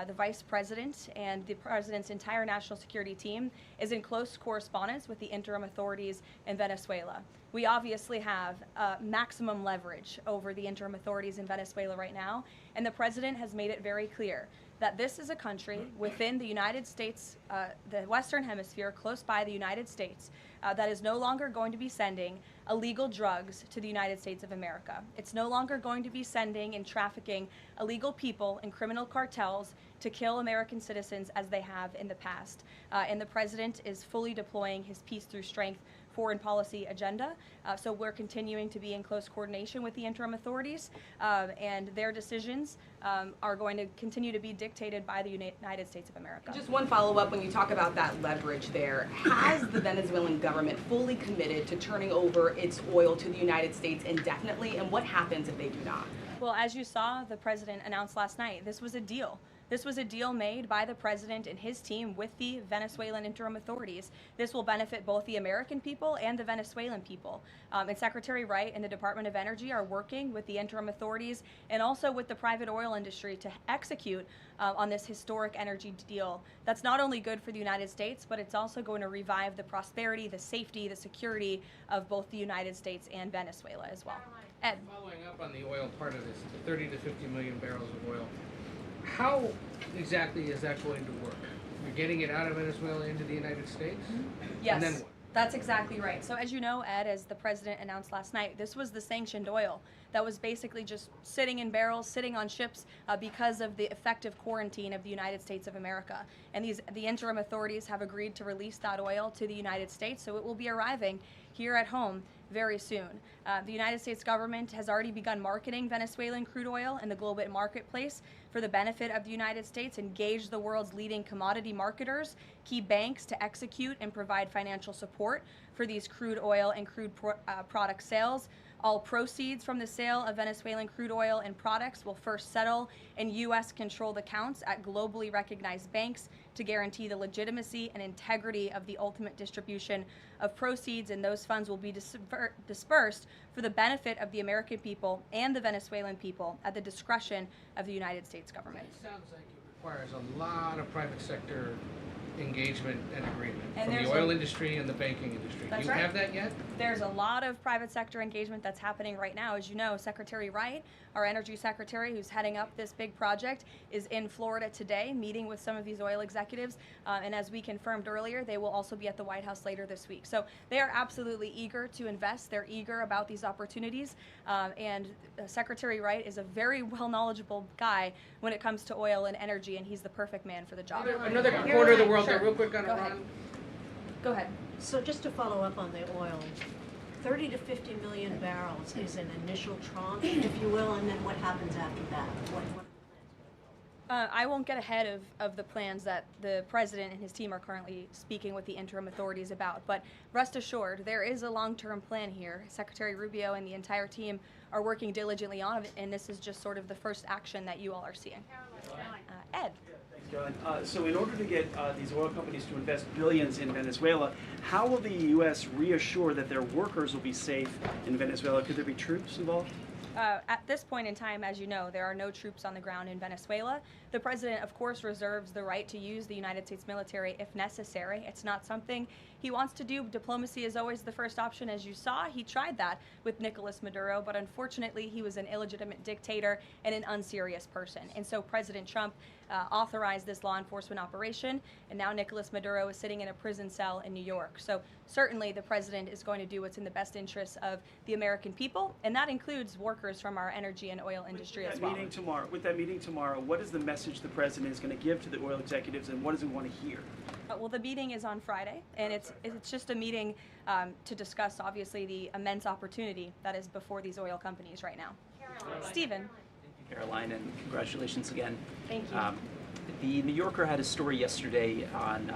the vice president, and the president's entire national security team, is in close correspondence with the interim authorities in Venezuela. We obviously have maximum leverage over the interim authorities in Venezuela right now, and the president has made it very clear that this is a country within the United States, the Western Hemisphere, close by the United States, that is no longer going to be sending illegal drugs to the United States of America. It's no longer going to be sending and trafficking illegal people and criminal cartels to kill American citizens as they have in the past. And the president is fully deploying his peace through strength foreign policy agenda. So we're continuing to be in close coordination with the interim authorities, and their decisions are going to continue to be dictated by the United States of America. Just one follow-up, when you talk about that leverage there, has the Venezuelan government fully committed to turning over its oil to the United States indefinitely, and what happens if they do not? Well, as you saw, the president announced last night, this was a deal. This was a deal made by the president and his team with the Venezuelan interim authorities. This will benefit both the American people and the Venezuelan people. And Secretary Wright and the Department of Energy are working with the interim authorities and also with the private oil industry to execute on this historic energy deal. That's not only good for the United States, but it's also going to revive the prosperity, the safety, the security of both the United States and Venezuela as well. Ed. Following up on the oil part of this, the 30 to 50 million barrels of oil, how exactly is that going to work? You're getting it out of Venezuela into the United States? Yes. And then what? That's exactly right. So as you know, Ed, as the president announced last night, this was the sanctioned oil that was basically just sitting in barrels, sitting on ships because of the effective quarantine of the United States of America. And the interim authorities have agreed to release that oil to the United States, so it will be arriving here at home very soon. The United States government has already begun marketing Venezuelan crude oil in the global marketplace for the benefit of the United States, engage the world's leading commodity marketers, key banks to execute and provide financial support for these crude oil and crude product sales. All proceeds from the sale of Venezuelan crude oil and products will first settle in U.S.-controlled accounts at globally recognized banks to guarantee the legitimacy and integrity of the ultimate distribution of proceeds, and those funds will be dispersed for the benefit of the American people and the Venezuelan people at the discretion of the United States government. It sounds like it requires a lot of private sector engagement and agreement And from the there's oil industry and the banking industry. That's Do you right. have that yet? There's a lot of private sector engagement that's happening right now. As you know, Secretary Wright, our energy secretary who's heading up this big project, is in Florida today meeting with some of these oil executives. And as we confirmed earlier, they will also be at the White House later this week. So they are absolutely eager to invest. They're eager about these opportunities. And Secretary Wright is a very well knowledgeable guy when it comes to oil and energy, and he's the perfect man for the job. Another corner of the world, Sure. real quick on Go ahead. Iran. Go ahead. So just to follow up on the oil, 30 to 50 million barrels is an initial tranche, if you will, and then what happens after that? What I won't get ahead of the plans that the president and his team are currently speaking with the interim authorities about, but rest assured, there is a long-term plan here. Secretary Rubio and the entire team are working diligently on it, and this is just sort of the first action that you all are seeing. Ed. Thanks, Caroline. So in order to get these oil companies to invest billions in Venezuela, how will the U.S. reassure that their workers will be safe in Venezuela? Could there be troops involved? At this point in time, as you know, there are no troops on the ground in Venezuela. The president, of course, reserves the right to use the United States military if necessary. It's not something he wants to do. Diplomacy is always the first option, as you saw. He tried that with Nicolas Maduro, but unfortunately, he was an illegitimate dictator and an unserious person. And so President Trump authorized this law enforcement operation, and now Nicolas Maduro is sitting in a prison cell in New York. So certainly the president is going to do what's in the best interests of the American people, and that includes workers from our energy and oil industry as well. With that meeting tomorrow, what is the message the president is going to give to the oil executives, and what does he want to hear? Well, the meeting is on Friday, and it's just a meeting to discuss, obviously, the immense opportunity that is before these oil companies right now. Stephen. Caroline, and congratulations again. Thank you. The New Yorker had a story yesterday on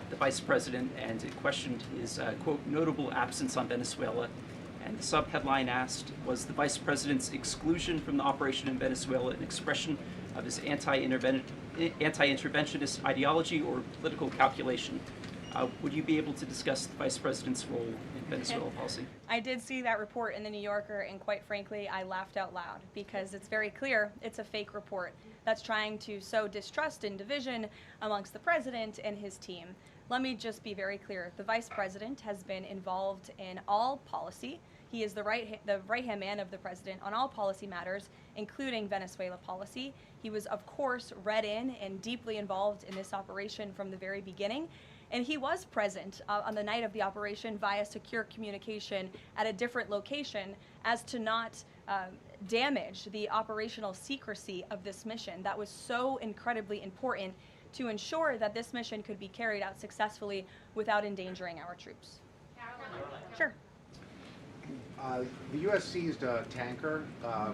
the vice president, and it questioned his, quote, notable absence on Venezuela. And the sub-headline asked, was the vice president's exclusion from the operation in Venezuela an expression of his anti-interventionist ideology or political calculation? Would you be able to discuss the vice president's role in Venezuela policy? I did see that report in the New Yorker, and quite frankly, I laughed out loud because it's very clear it's a fake report that's trying to sow distrust and division amongst the president and his team. Let me just be very clear. The vice president has been involved in all policy. He is the right-hand man of the president on all policy matters, including Venezuela policy. He was, of course, read in and deeply involved in this operation from the very beginning. And he was present on the night of the operation via secure communication at a different location as to not damage the operational secrecy of this mission that was so incredibly important to ensure that this mission could be carried out successfully without endangering our troops. Sure. The U.S. seized a tanker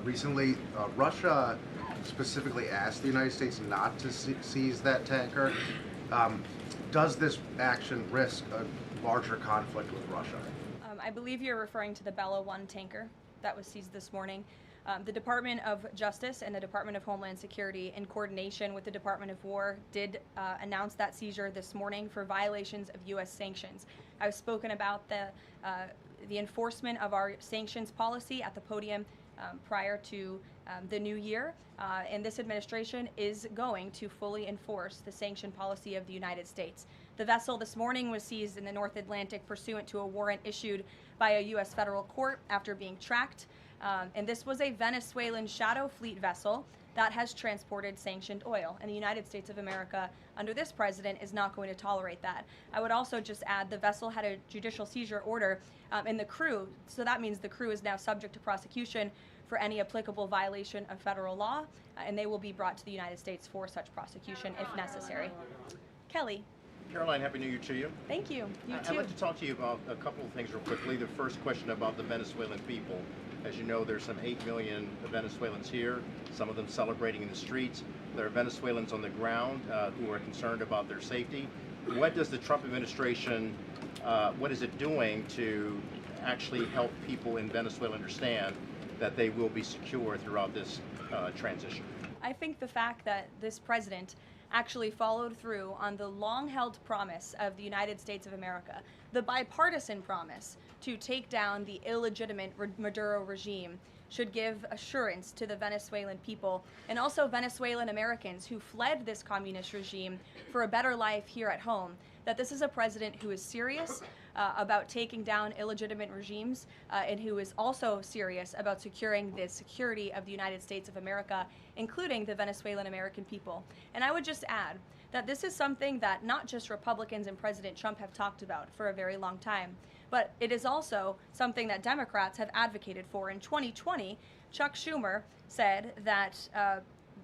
recently. Russia specifically asked the United States not to seize that tanker. Does this action risk a larger conflict with Russia? I believe you're referring to the Bella 1 tanker that was seized this morning. The Department of Justice and the Department of Homeland Security, in coordination with the Department of War, did announce that seizure this morning for violations of U.S. sanctions. I've spoken about the enforcement of our sanctions policy at the podium prior to the new year, and this administration is going to fully enforce the sanction policy of the United States. The vessel this morning was seized in the North Atlantic pursuant to a warrant issued by a U.S. federal court after being tracked, and this was a Venezuelan shadow fleet vessel that has transported sanctioned oil, and the United States of America, under this president, is not going to tolerate that. I would also just add the vessel had a judicial seizure order in the crew, so that means the crew is now subject to prosecution for any applicable violation of federal law, and they will be brought to the United States for such prosecution if necessary. Kelly. Caroline, Happy New Year to you. Thank you. You too. I'd like to talk to you about a couple of things real quickly. The first question about the Venezuelan people. As you know, there's some 8 million Venezuelans here, some of them celebrating in the streets. There are Venezuelans on the ground who are concerned about their safety. What does the Trump administration, what is it doing to actually help people in Venezuela understand that they will be secure throughout this transition? I think the fact that this president actually followed through on the long-held promise of the United States of America, the bipartisan promise to take down the illegitimate Maduro regime, should give assurance to the Venezuelan people and also Venezuelan Americans who fled this communist regime for a better life here at home, that this is a president who is serious about taking down illegitimate regimes and who is also serious about securing the security of the United States of America, including the Venezuelan American people. And I would just add that this is something that not just Republicans and President Trump have talked about for a very long time, but it is also something that Democrats have advocated for. In 2020, Chuck Schumer said that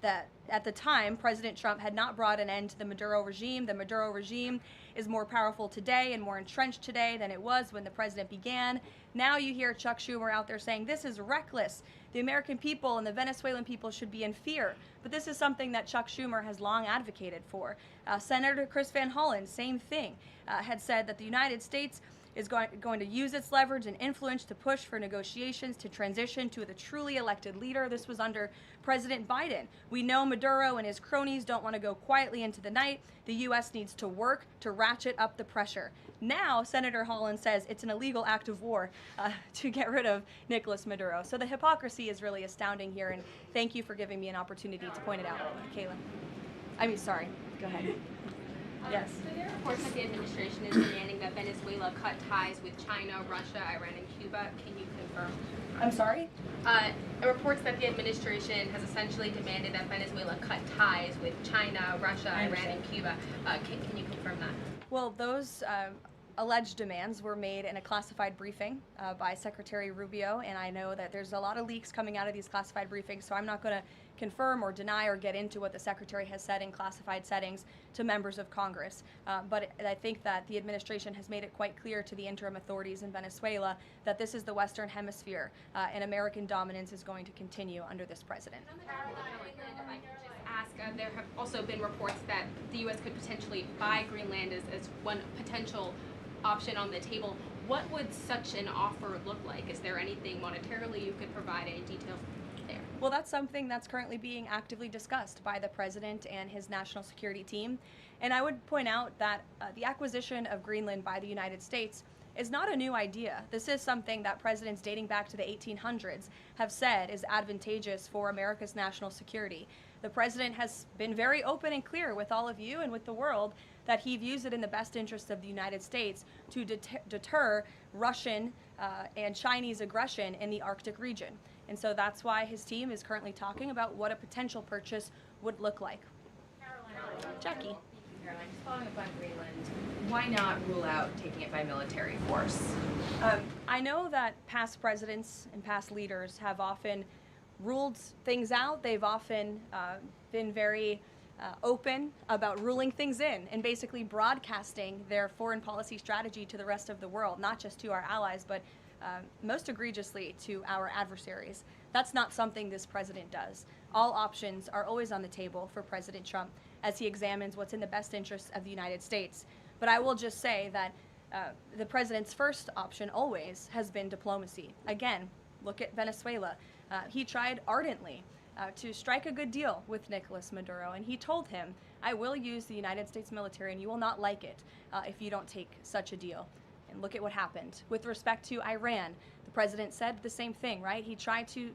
that at the time, President Trump had not brought an end to the Maduro regime. The Maduro regime is more powerful today and more entrenched today than it was when the president began. Now you hear Chuck Schumer out there saying this is reckless. The American people and the Venezuelan people should be in fear. But this is something that Chuck Schumer has long advocated for. Senator Chris Van Hollen, same thing, had said that the United States is going to use its leverage and influence to push for negotiations to transition to the truly elected leader. This was under President Biden. We know Maduro and his cronies don't want to go quietly into the night. The U.S. needs to work to ratchet up the pressure. Now, Senator Holland says it's an illegal act of war to get rid of Nicolas Maduro. So the hypocrisy is really astounding here, and thank you for giving me an opportunity to point it out, Kayla. Sorry, go ahead. Yes. So there are reports that the administration is demanding that Venezuela cut ties with China, Russia, Iran, and Cuba. Can you confirm? I'm sorry? Reports that the administration has essentially demanded that Venezuela cut ties with China, Russia, Iran, and Cuba. Can you confirm that? Well, those alleged demands were made in a classified briefing by Secretary Rubio, and I know that there's a lot of leaks coming out of these classified briefings, so I'm not going to confirm or deny or get into what the Secretary has said in classified settings to members of Congress. But I think that the administration has made it quite clear to the interim authorities in Venezuela that this is the Western Hemisphere, and American dominance is going to continue under this president. If I could just ask, there have also been reports that the U.S. could potentially buy Greenland as one potential option on the table. What would such an offer look like? Is there anything monetarily you could provide, any details there? Well, that's something that's currently being actively discussed by the president and his national security team. And I would point out that the acquisition of Greenland by the United States is not a new idea. This is something that presidents dating back to the 1800s have said is advantageous for America's national security. The president has been very open and clear with all of you and with the world that he views it in the best interest of the United States to deter Russian and Chinese aggression in the Arctic region. And so that's why his team is currently talking about what a potential purchase would look like. Jackie. Caroline, just following up on Greenland, why not rule out taking it by military force? I know that past presidents and past leaders have often ruled things out. They've often been very open about ruling things in and basically broadcasting their foreign policy strategy to the rest of the world, not just to our allies, but most egregiously to our adversaries. That's not something this president does. All options are always on the table for President Trump as he examines what's in the best interests of the United States. But I will just say that the president's first option always has been diplomacy. Again, look at Venezuela. He tried ardently to strike a good deal with Nicolas Maduro, and he told him, I will use the United States military and you will not like it if you don't take such a deal. And look at what happened. With respect to Iran, the president said the same thing, right? He tried to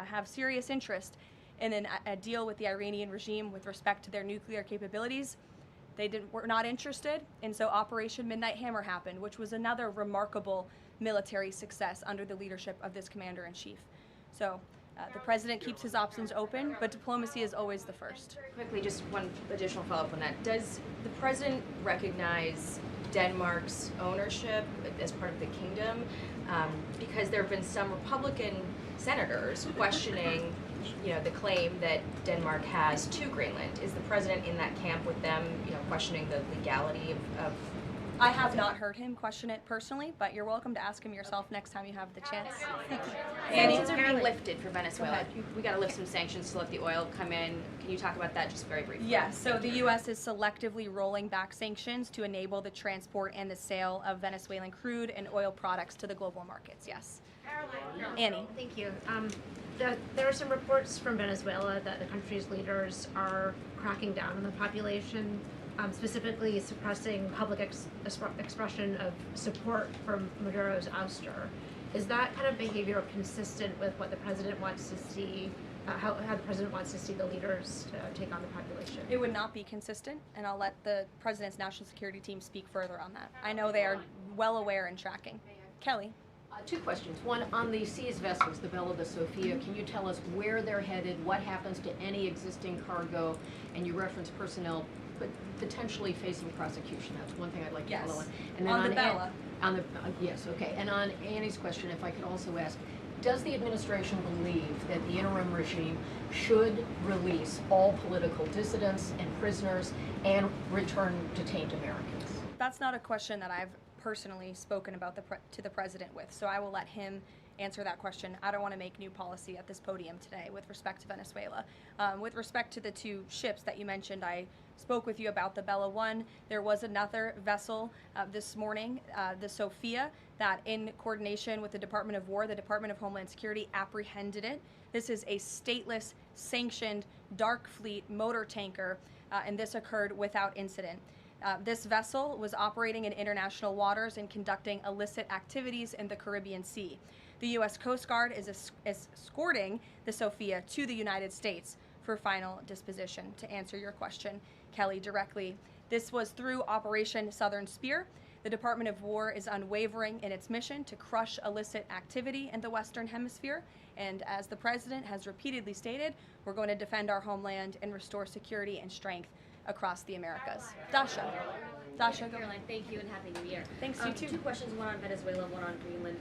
have serious interest in a deal with the Iranian regime with respect to their nuclear capabilities. They were not interested, and so Operation Midnight Hammer happened, which was another remarkable military success under the leadership of this commander-in-chief. So the president keeps his options open, but diplomacy is always the first. Very quickly, just one additional follow-up on that. Does the president recognize Denmark's ownership as part of the kingdom? Because there have been some Republican senators questioning the claim that Denmark has to Greenland. Is the president in that camp with them, questioning the legality of I have not heard him question it personally, but you're welcome to ask him yourself next time you have the chance. Sanctions are being lifted for Venezuela. We got to lift some sanctions to let the oil come in. Can you talk about that just very briefly? Yes, so the U.S. is selectively rolling back sanctions to enable the transport and the sale of Venezuelan crude and oil products to the global markets, yes. Annie. Thank you. There are some reports from Venezuela that the country's leaders are cracking down on the population, specifically suppressing public expression of support for Maduro's ouster. Is that kind of behavior consistent with what the president wants to see, how the president wants to see the leaders take on the population? It would not be consistent, and I'll let the president's national security team speak further on that. I know they are well aware and tracking. Kelly. Two questions. One, on the seized vessels, the Bella, the Sophia, can you tell us where they're headed, what happens to any existing cargo, and you reference personnel potentially facing prosecution? That's one thing I'd like to follow on. And then on the Bella. Yes, okay. And on Annie's question, if I could also ask, does the administration believe that the interim regime should release all political dissidents and prisoners and return detained Americans? That's not a question that I've personally spoken about to the president with, so I will let him answer that question. I don't want to make new policy at this podium today with respect to Venezuela. With respect to the two ships that you mentioned, I spoke with you about the Bella 1. There was another vessel this morning, the Sophia, that in coordination with the Department of War, the Department of Homeland Security apprehended it. This is a stateless, sanctioned, dark fleet motor tanker, and this occurred without incident. This vessel was operating in international waters and conducting illicit activities in the Caribbean Sea. The U.S. Coast Guard is escorting the Sophia to the United States for final disposition. To answer your question, Kelly, directly, this was through Operation Southern Spear. The Department of War is unwavering in its mission to crush illicit activity in the Western Hemisphere. And as the President has repeatedly stated, we're going to defend our homeland and restore security and strength across the Americas. Dasha. Dasha, go. Caroline, thank you and Happy New Year. Thanks, you too. Two questions, one on Venezuela, one on Greenland.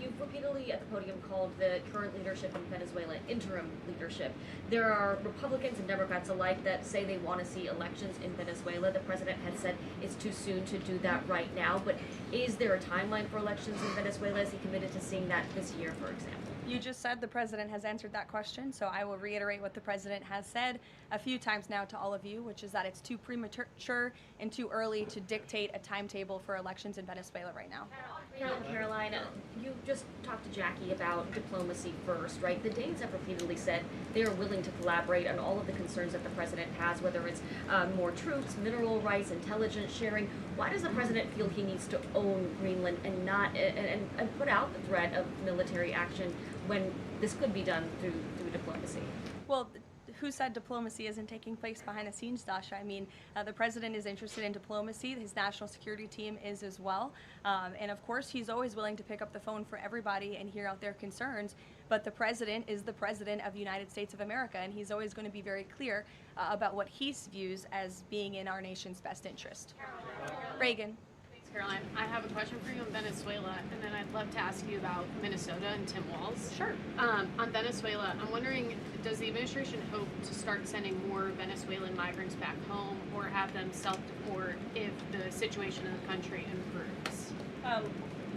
You've repeatedly at the podium called the current leadership in Venezuela interim leadership. There are Republicans and Democrats alike that say they want to see elections in Venezuela. The president has said it's too soon to do that right now, but is there a timeline for elections in Venezuela? Is he committed to seeing that this year, for example? You just said the president has answered that question, so I will reiterate what the president has said a few times now to all of you, which is that it's too premature and too early to dictate a timetable for elections in Venezuela right now. Caroline, you just talked to Jackie about diplomacy first, right? The Danes have repeatedly said they are willing to collaborate on all of the concerns that the president has, whether it's more troops, mineral rights, intelligence sharing. Why does the president feel he needs to own Greenland and not and put out the threat of military action when this could be done through diplomacy? Well, who said diplomacy isn't taking place behind the scenes, Dasha? I mean, the president is interested in diplomacy. His national security team is as well. And of course, he's always willing to pick up the phone for everybody and hear out their concerns. But the president is the president of the United States of America, and he's always going to be very clear about what he views as being in our nation's best interest. Reagan. Caroline, I have a question for you on Venezuela, and then I'd love to ask you about Minnesota and Tim Walz. Sure. On Venezuela, I'm wondering, does the administration hope to start sending more Venezuelan migrants back home or have them self-deport if the situation in the country improves?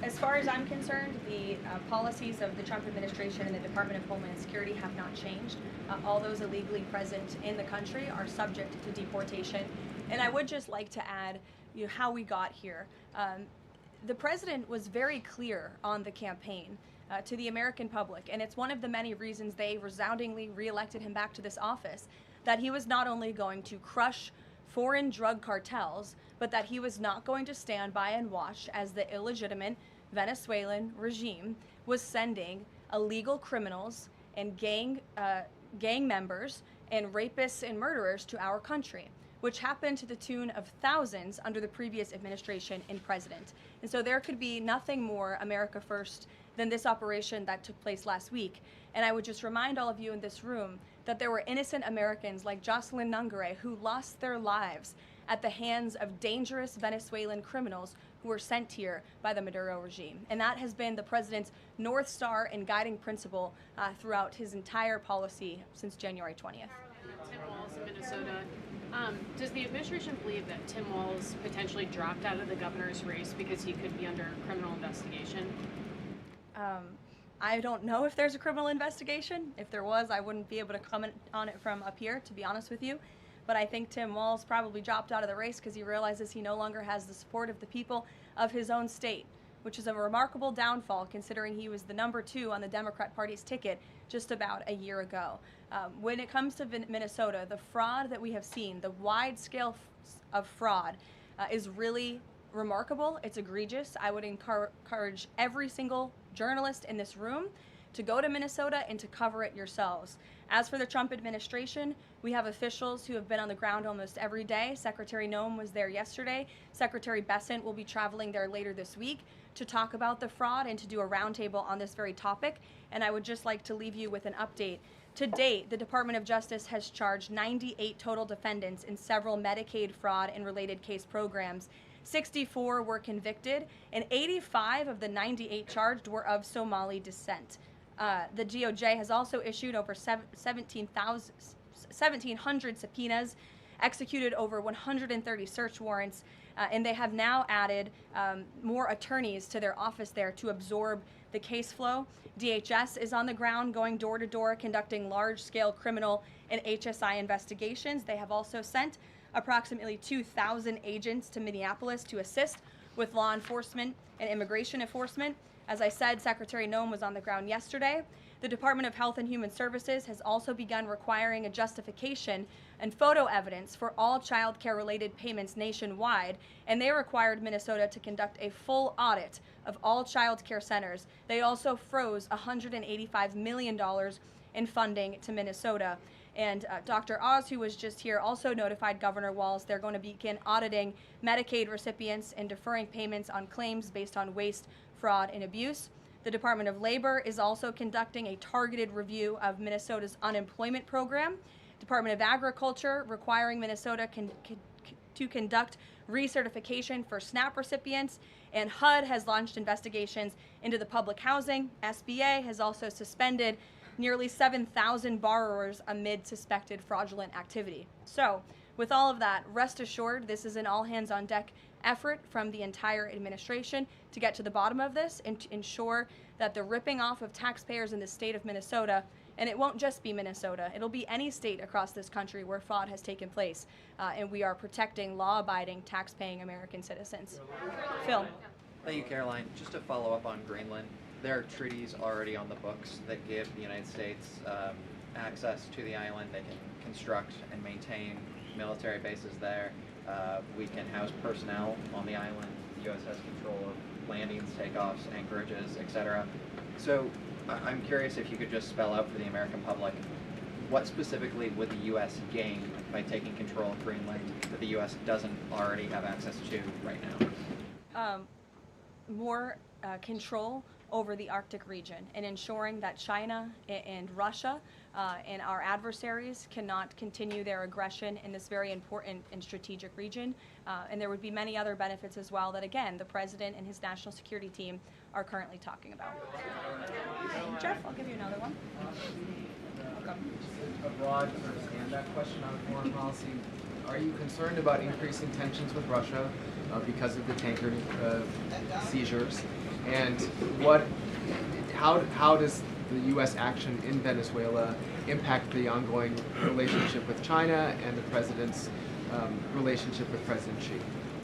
As far as I'm concerned, the policies of the Trump administration and the Department of Homeland Security have not changed. All those illegally present in the country are subject to deportation. And I would just like to add how we got here. The president was very clear on the campaign to the American public, and it's one of the many reasons they resoundingly reelected him back to this office, that he was not only going to crush foreign drug cartels, but that he was not going to stand by and watch as the illegitimate Venezuelan regime was sending illegal criminals and gang members and rapists and murderers to our country, which happened to the tune of thousands under the previous administration and president. And so there could be nothing more America first than this operation that took place last week. And I would just remind all of you in this room that there were innocent Americans like Jocelyn Nungare who lost their lives at the hands of dangerous Venezuelan criminals who were sent here by the Maduro regime. And that has been the president's North Star and guiding principle throughout his entire policy since January 20th. Tim Walz in Minnesota, Does the administration believe that Tim Walz potentially dropped out of the governor's race because he could be under criminal investigation? I don't know if there's a criminal investigation. If there was, I wouldn't be able to comment on it from up here, to be honest with you. But I think Tim Walz probably dropped out of the race because he realizes he no longer has the support of the people of his own state, which is a remarkable downfall considering he was the #2 on the Democrat Party's ticket just about a year ago. When it comes to Minnesota, the fraud that we have seen, the wide scale of fraud, is really remarkable. It's egregious. I would encourage every single journalist in this room to go to Minnesota and to cover it yourselves. As for the Trump administration, we have officials who have been on the ground almost every day. Secretary Noem was there yesterday. Secretary Bessent will be traveling there later this week to talk about the fraud and to do a roundtable on this very topic. And I would just like to leave you with an update. To date, the Department of Justice has charged 98 total defendants in several Medicaid fraud and related case programs. 64 were convicted, and 85 of the 98 charged were of Somali descent. The DOJ has also issued over 1,700 subpoenas, executed over 130 search warrants, and they have now added more attorneys to their office there to absorb the case flow. DHS is on the ground going door to door conducting large-scale criminal and HSI investigations. They have also sent approximately 2,000 agents to Minneapolis to assist with law enforcement and immigration enforcement. As I said, Secretary Noem was on the ground yesterday. The Department of Health and Human Services has also begun requiring a justification and photo evidence for all child care related payments nationwide, and they required Minnesota to conduct a full audit of all child care centers. They also froze $185 million in funding to Minnesota. And Dr. Oz, who was just here, also notified Governor Walz they're going to begin auditing Medicaid recipients and deferring payments on claims based on waste, fraud, and abuse. The Department of Labor is also conducting a targeted review of Minnesota's unemployment program. Department of Agriculture requiring Minnesota to conduct recertification for SNAP recipients, and HUD has launched investigations into the public housing. SBA has also suspended nearly 7,000 borrowers amid suspected fraudulent activity. So, with all of that, rest assured this is an all-hands-on-deck effort from the entire administration to get to the bottom of this and to ensure that the ripping off of taxpayers in the state of Minnesota, and it won't just be Minnesota, it'll be any state across this country where fraud has taken place, and we are protecting law-abiding, tax-paying American citizens. Phil. Thank you, Caroline. Just to follow up on Greenland, there are treaties already on the books that give the United States access to the island. They can construct and maintain military bases there. We can house personnel on the island. The U.S. has control of landings, takeoffs, anchorages, etc. So I'm curious if you could just spell out for the American public, what specifically would the U.S. gain by taking control of Greenland that the U.S. doesn't already have access to right now? More control over the Arctic region and ensuring that China and Russia and our adversaries cannot continue their aggression in this very important and strategic region. And there would be many other benefits as well that, again, the President and his national security team are currently talking about. Jeff, I'll give you another one. A broad sort of stand-back question on foreign policy. Are you concerned about increasing tensions with Russia because of the tanker seizures? And how does the U.S. action in Venezuela impact the ongoing relationship with China and the President's relationship with President Xi?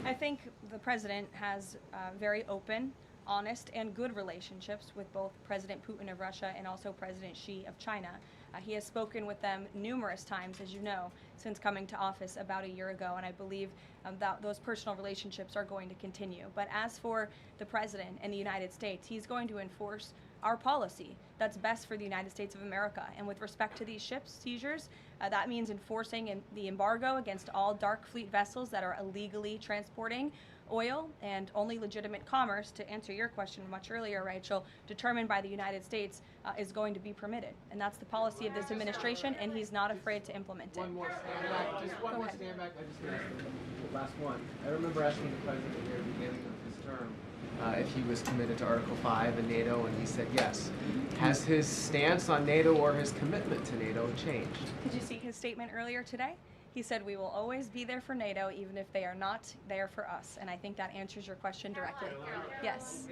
I think the President has very open, honest, and good relationships with both President Putin of Russia and also President Xi of China. He has spoken with them numerous times, as you know, since coming to office about a year ago, and I believe that those personal relationships are going to continue. But as for the President and the United States, he's going to enforce our policy that's best for the United States of America. And with respect to these ship seizures, that means enforcing the embargo against all dark fleet vessels that are illegally transporting oil, and only legitimate commerce, to answer your question much earlier, Rachel, determined by the United States is going to be permitted. And that's the policy of this administration, and he's not afraid to implement it. One more stand back. Just one more stand back. I just want to ask the last one. I remember asking the President at the very beginning of his term if he was committed to Article 5 and NATO, and he said yes. Has his stance on NATO or his commitment to NATO changed? Did you see his statement earlier today? He said, we will always be there for NATO, even if they are not there for us. And I think that answers your question directly. Yes.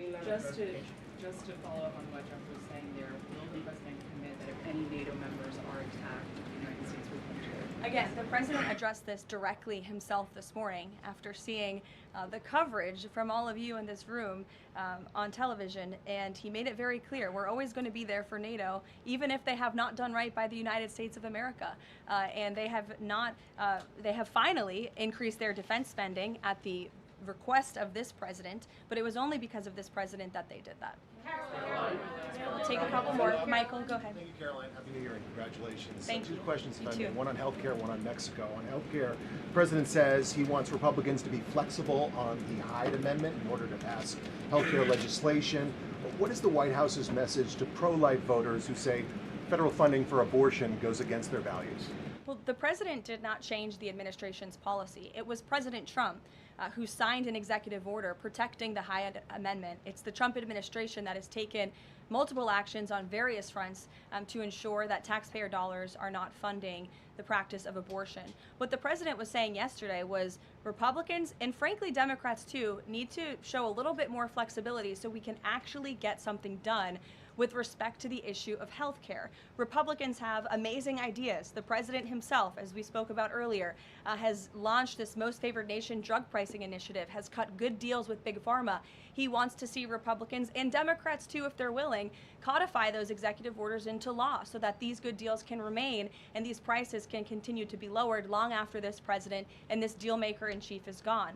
Just to follow up on what Jeff was saying there, will the president commit that if any NATO members are attacked, the United States will come to it? Again, the president addressed this directly himself this morning after seeing the coverage from all of you in this room on television, and he made it very clear, we're always going to be there for NATO, even if they have not done right by the United States of America. And they have finally increased their defense spending at the request of this president, but it was only because of this president that they did that. We'll take a couple more. Michael, go ahead. Thank you, Caroline. Happy New Year and congratulations. Thank Two you. questions, You if I may. too. One on healthcare, one on Mexico. On healthcare, the president says he wants Republicans to be flexible on the Hyde Amendment in order to pass healthcare legislation. What is the White House's message to pro-life voters who say federal funding for abortion goes against their values? Well, the president did not change the administration's policy. It was President Trump who signed an executive order protecting the Hyde Amendment. It's the Trump administration that has taken multiple actions on various fronts to ensure that taxpayer dollars are not funding the practice of abortion. What the president was saying yesterday was Republicans, and frankly Democrats too, need to show a little bit more flexibility so we can actually get something done with respect to the issue of health care. Republicans have amazing ideas. The president himself, as we spoke about earlier, has launched this Most Favored Nation drug pricing initiative, has cut good deals with Big Pharma. He wants to see Republicans and Democrats too, if they're willing, codify those executive orders into law so that these good deals can remain and these prices can continue to be lowered long after this president and this deal maker in chief is gone.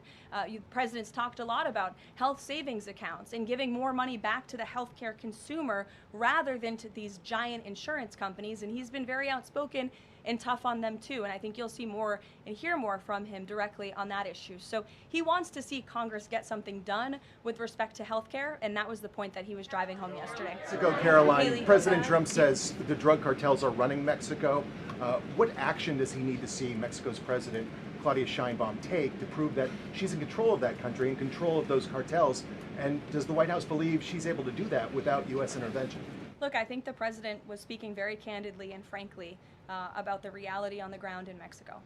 Presidents talked a lot about health savings accounts and giving more money back to the healthcare consumer rather than to these giant insurance companies, and he's been very outspoken and tough on them too, and I think you'll see more and hear more from him directly on that issue. So he wants to see Congress get something done with respect to healthcare, and that was the point that he was driving home yesterday. Mexico, Caroline. Haley, President Trump says the drug cartels are running Mexico. What action does he need to see Mexico's president, Claudia Sheinbaum, take to prove that she's in control of that country, in control of those cartels? And does the White House believe she's able to do that without U.S. intervention? Look, I think the president was speaking very candidly and frankly about the reality on the ground in Mexico.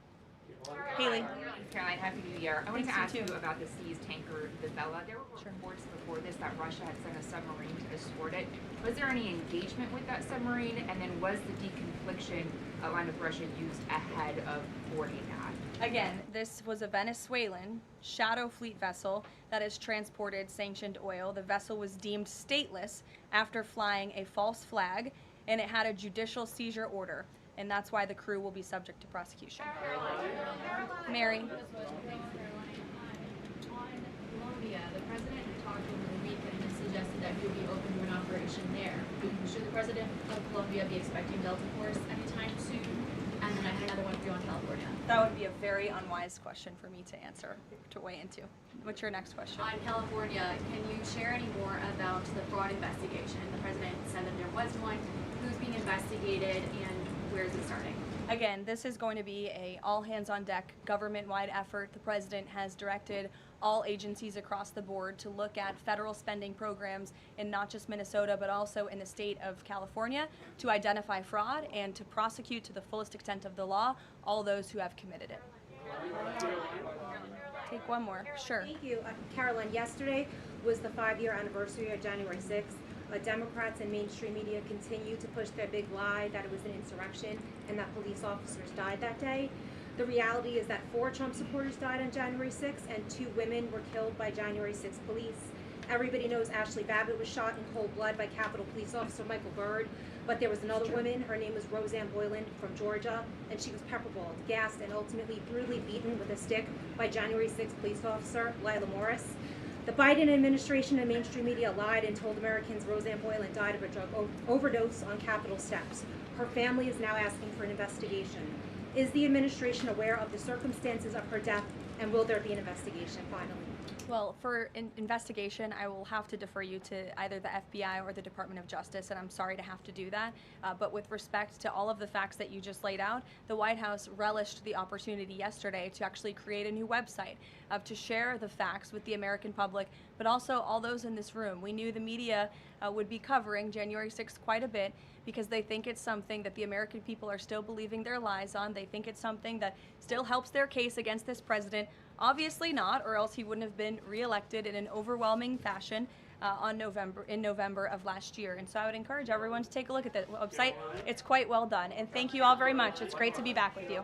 Haley. Caroline, Happy New Year. I wanted to Thanks, ask you you too. about the seized tanker, the Vela. There were reports before this that Russia had sent a submarine to escort it. Was there any engagement with that submarine? And then was the deconfliction line with Russia used ahead of boarding that? Again, this was a Venezuelan shadow fleet vessel that has transported sanctioned oil. The vessel was deemed stateless after flying a false flag, and it had a judicial seizure order, and that's why the crew will be subject to prosecution. Mary. On Colombia, the president talked over the weekend and suggested that he would be open to an operation there. Should the president of Colombia be expecting Delta Force anytime soon? And then I had another one for you on California. That would be a very unwise question for me to answer, to weigh into. What's your next question? On California, can you share any more about the fraud investigation? The president said that there was one. Who's being investigated and where is it starting? Again, this is going to be a all-hands-on-deck government-wide effort. The president has directed all agencies across the board to look at federal spending programs in not just Minnesota, but also in the state of California to identify fraud and to prosecute to the fullest extent of the law all those who have committed it. Take one more, sure. Thank you. Caroline, yesterday was the 5-year anniversary of January 6th. Democrats and mainstream media continue to push their big lie that it was an insurrection and that police officers died that day. The reality is that 4 Trump supporters died on January 6th and 2 women were killed by January 6th police. Everybody knows Ashley Babbitt was shot in cold blood by Capitol Police Officer Michael Byrd, but there was another woman, her name was Roseanne Boyland from Georgia, and she was pepperballed, gassed, and ultimately brutally beaten with a stick by January 6th police officer Lila Morris. The Biden administration and mainstream media lied and told Americans Roseanne Boyland died of a drug overdose on Capitol steps. Her family is now asking for an investigation. Is the administration aware of the circumstances of her death, and will there be an investigation finally? Well, for investigation, I will have to defer you to either the FBI or the Department of Justice, and I'm sorry to have to do that. But with respect to all of the facts that you just laid out, the White House relished the opportunity yesterday to actually create a new website to share the facts with the American public, but also all those in this room. We knew the media would be covering January 6th quite a bit because they think it's something that the American people are still believing their lies on. They think it's something that still helps their case against this president. Obviously not, or else he wouldn't have been reelected in an overwhelming fashion in November of last year. And so I would encourage everyone to take a look at the website. It's quite well done. And thank you all very much. It's great to be back with you.